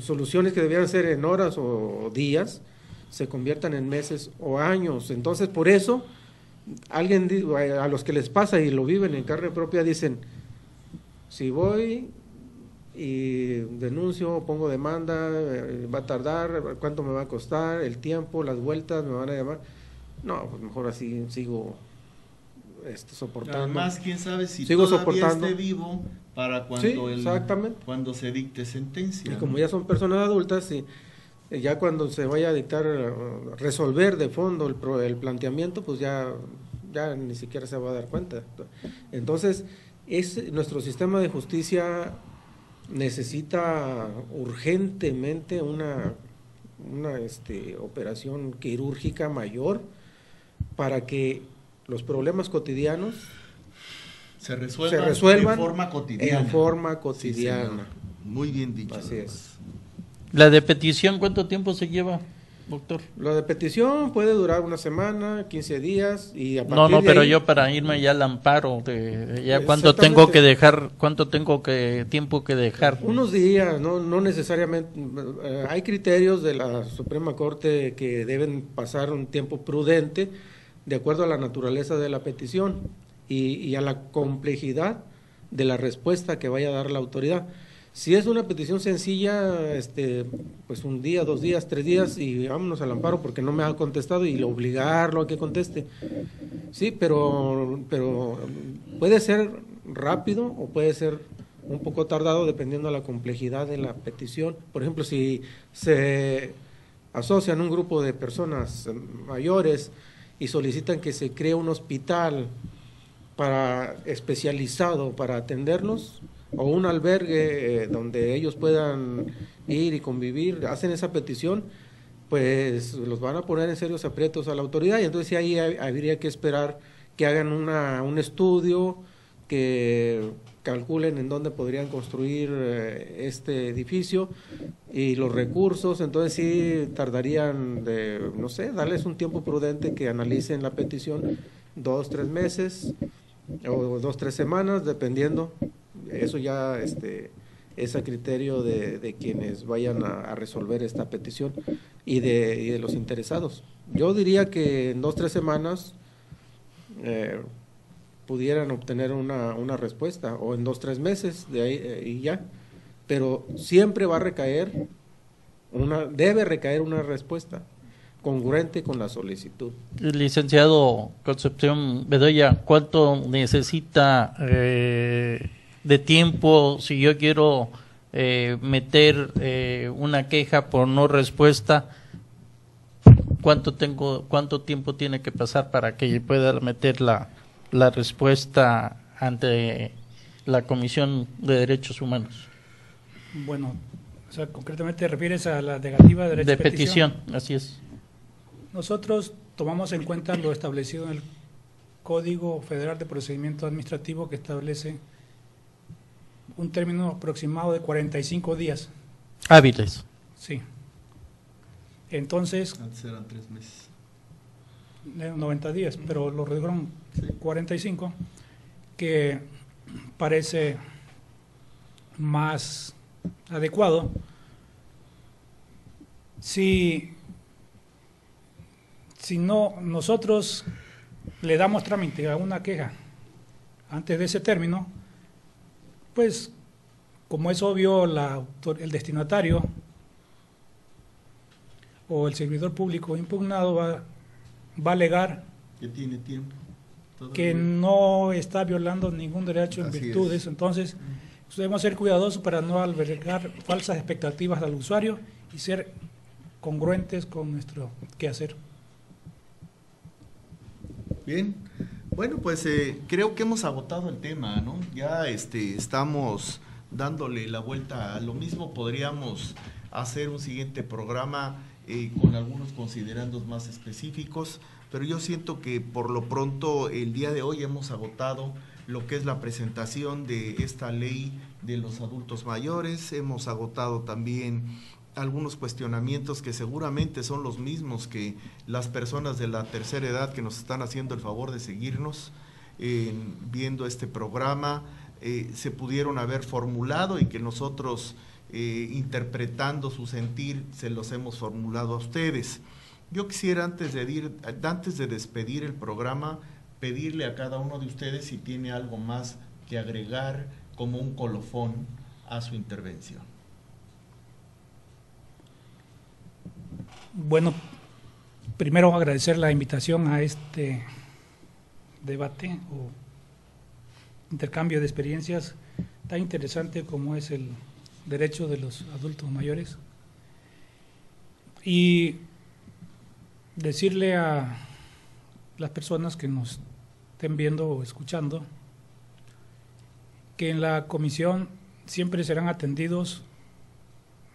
soluciones que debieran ser en horas o días, se conviertan en meses o años. Entonces, por eso, a los que les pasa y lo viven en carne propia, dicen, si voy y denuncio, pongo demanda, va a tardar, cuánto me va a costar, el tiempo, las vueltas, me van a llamar. No, pues mejor así sigo soportando. Además, quién sabe si Sigo todavía soportando. esté vivo para Sí, cuando exactamente. cuando se dicte sentencia. Y como ¿no? ya son personas adultas, y ya cuando se vaya a dictar, resolver de fondo el planteamiento, pues ya ni siquiera se va a dar cuenta. Entonces, nuestro sistema de justicia necesita urgentemente una operación quirúrgica mayor para que los problemas cotidianos se se resuelvan resuelvan de forma cotidiana. en forma Sí, cotidiana. señor. Muy bien dicho. Así además. es. La de petición, ¿cuánto tiempo se lleva? doctor? Lo de petición puede durar una semana, 15 días y a partir No, de pero ahí, yo para irme ya al amparo, ya cuánto tengo Exactamente. que dejar, tiempo que dejar. unos días, no necesariamente. Hay criterios de la Suprema Corte que deben pasar un tiempo prudente de acuerdo a la naturaleza de la petición y a la complejidad de la respuesta que vaya a dar la autoridad. Si es una petición sencilla, pues un día, 2 días, 3 días y vámonos al amparo porque no me ha contestado y obligarlo a que conteste. Sí, pero puede ser rápido o puede ser un poco tardado dependiendo de la complejidad de la petición. Por ejemplo, si se asocian un grupo de personas mayores y solicitan que se cree un hospital especializado para atenderlos, o un albergue donde ellos puedan ir y convivir, hacen esa petición, pues los van a poner en serios aprietos a la autoridad y entonces ahí habría que esperar que hagan un estudio, que calculen en dónde podrían construir este edificio y los recursos, entonces sí tardarían no sé, darles un tiempo prudente que analicen la petición, 2, 3 meses o 2, 3 semanas, dependiendo. Eso ya es a criterio de quienes vayan a resolver esta petición y de los interesados. Yo diría que en 2, 3 semanas pudieran obtener una respuesta, o en 2, 3 meses de ahí y ya, pero siempre va a debe recaer una respuesta congruente con la solicitud. Licenciado Concepción Bedoya, ¿cuánto necesita de tiempo si yo quiero meter una queja por no respuesta? ¿Cuánto tiempo tiene que pasar para que yo pueda meter la respuesta ante la Comisión de Derechos Humanos? Bueno, o sea, concretamente te refieres a la negativa de derecho De petición, así es. Nosotros tomamos en cuenta lo establecido en el Código Federal de Procedimiento Administrativo, que establece un término aproximado de 45 días. Hábiles. Sí. Entonces, Antes eran 3 meses. 90 días, pero lo redujeron 45, que parece más adecuado. Si no, nosotros le damos trámite a una queja antes de ese término, pues, como es obvio, el destinatario o el servidor público impugnado va a alegar Que tiene tiempo. que no está violando ningún derecho en Así virtud de es. eso. Entonces, debemos ser cuidadosos para no albergar falsas expectativas al usuario y ser congruentes con nuestro quehacer. Bien, bueno, pues creo que hemos agotado el tema, ¿no? Ya estamos dándole la vuelta a lo mismo. Podríamos hacer un siguiente programa con algunos considerandos más específicos, pero yo siento que por lo pronto el día de hoy hemos agotado lo que es la presentación de esta ley de los adultos mayores. Hemos agotado también algunos cuestionamientos que seguramente son los mismos que las personas de la tercera edad que nos están haciendo el favor de seguirnos viendo este programa se pudieron haber formulado y que nosotros interpretando su sentir se los hemos formulado a ustedes. Yo quisiera antes de despedir el programa pedirle a cada uno de ustedes si tiene algo más que agregar como un colofón a su intervención. Bueno, primero agradecer la invitación a este debate o intercambio de experiencias tan interesante como es el derecho de los adultos mayores, y decirle a las personas que nos estén viendo o escuchando que en la comisión siempre serán atendidos.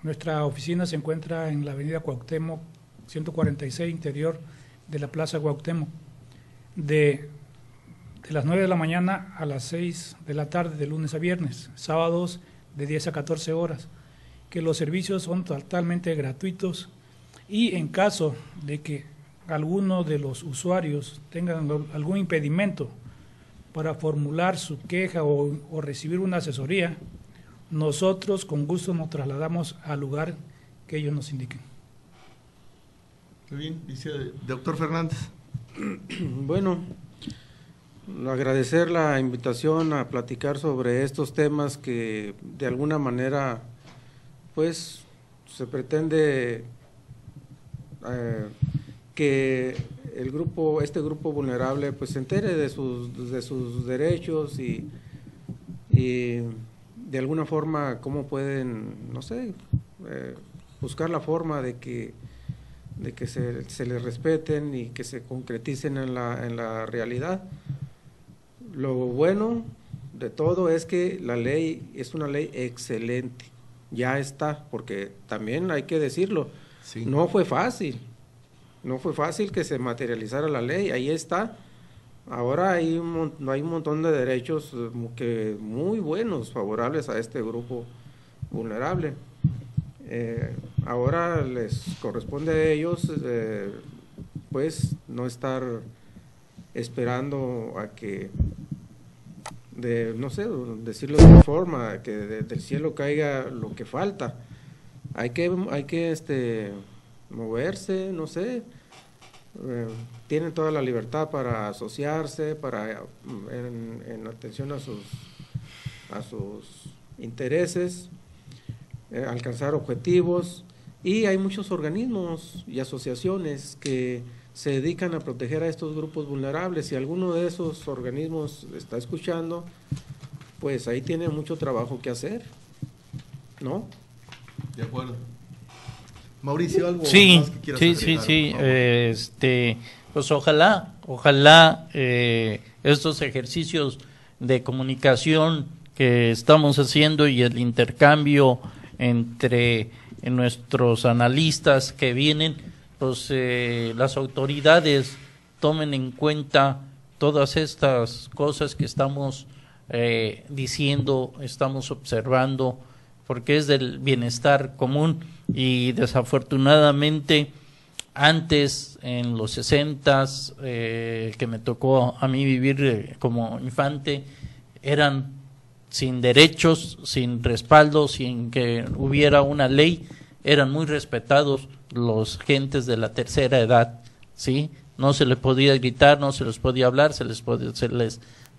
Nuestra oficina se encuentra en la avenida Cuauhtémoc 146, interior de la Plaza Cuauhtémoc, de las 9 de la mañana a las 6 de la tarde, de lunes a viernes, sábados de 10 a 14 horas, que los servicios son totalmente gratuitos y en caso de que alguno de los usuarios tengan algún impedimento para formular su queja o recibir una asesoría, nosotros con gusto nos trasladamos al lugar que ellos nos indiquen. Muy bien, dice doctor Fernández. Bueno, agradecer la invitación a platicar sobre estos temas que de alguna manera pues se pretende que este grupo vulnerable pues se entere de sus derechos y de alguna forma cómo pueden, no sé, buscar la forma de que se les respeten y que se concreticen en la realidad. Lo bueno de todo es que la ley es una ley excelente, ya está, porque también hay que decirlo, sí. No fue fácil que se materializara la ley, ahí está. Ahora hay un montón de derechos que muy buenos, favorables a este grupo vulnerable. Ahora les corresponde a ellos pues no estar esperando a que, no sé, decirlo de otra forma, que del cielo caiga lo que falta. Hay que moverse, no sé, tienen toda la libertad para asociarse, en atención a sus intereses, alcanzar objetivos, y hay muchos organismos y asociaciones que se dedican a proteger a estos grupos vulnerables. Si alguno de esos organismos está escuchando, pues ahí tiene mucho trabajo que hacer, ¿no? De acuerdo. Mauricio, ¿algo sí, más que quieras agregar? Sí, pues ojalá estos ejercicios de comunicación que estamos haciendo y el intercambio entre nuestros analistas que vienen, pues las autoridades tomen en cuenta todas estas cosas que estamos diciendo, estamos observando, porque es del bienestar común. Y desafortunadamente antes, en los 60s, que me tocó a mí vivir como infante, eran sin derechos, sin respaldo, sin que hubiera una ley, eran muy respetados los gentes de la tercera edad, ¿sí? No se les podía gritar, no se les podía hablar, se les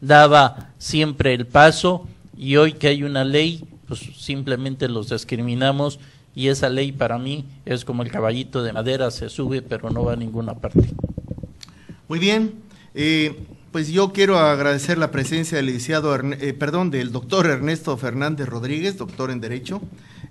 daba siempre el paso, y hoy que hay una ley, pues simplemente los discriminamos, y esa ley para mí es como el caballito de madera, se sube pero no va a ninguna parte. Muy bien, pues yo quiero agradecer la presencia del doctor Ernesto Fernández Rodríguez, doctor en Derecho,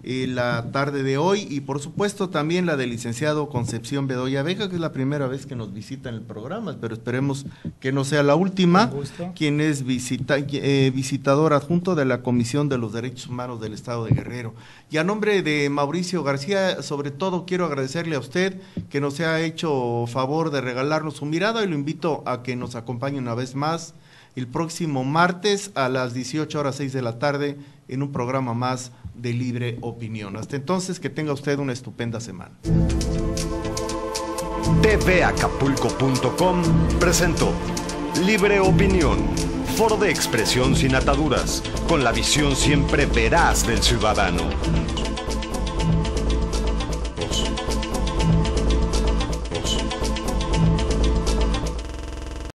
la tarde de hoy, y por supuesto también la del licenciado Concepción Bedoya Vega, que es la primera vez que nos visita en el programa, pero esperemos que no sea la última, quien es visitador adjunto de la Comisión de los Derechos Humanos del Estado de Guerrero. Y a nombre de Mauricio García, sobre todo quiero agradecerle a usted que nos ha hecho favor de regalarnos su mirada, y lo invito a que nos acompañe una vez más el próximo martes a las 18:06 de la tarde en un programa más de Libre Opinión. Hasta entonces, que tenga usted una estupenda semana. tvacapulco.com presentó Libre Opinión, foro de expresión sin ataduras, con la visión siempre veraz del ciudadano.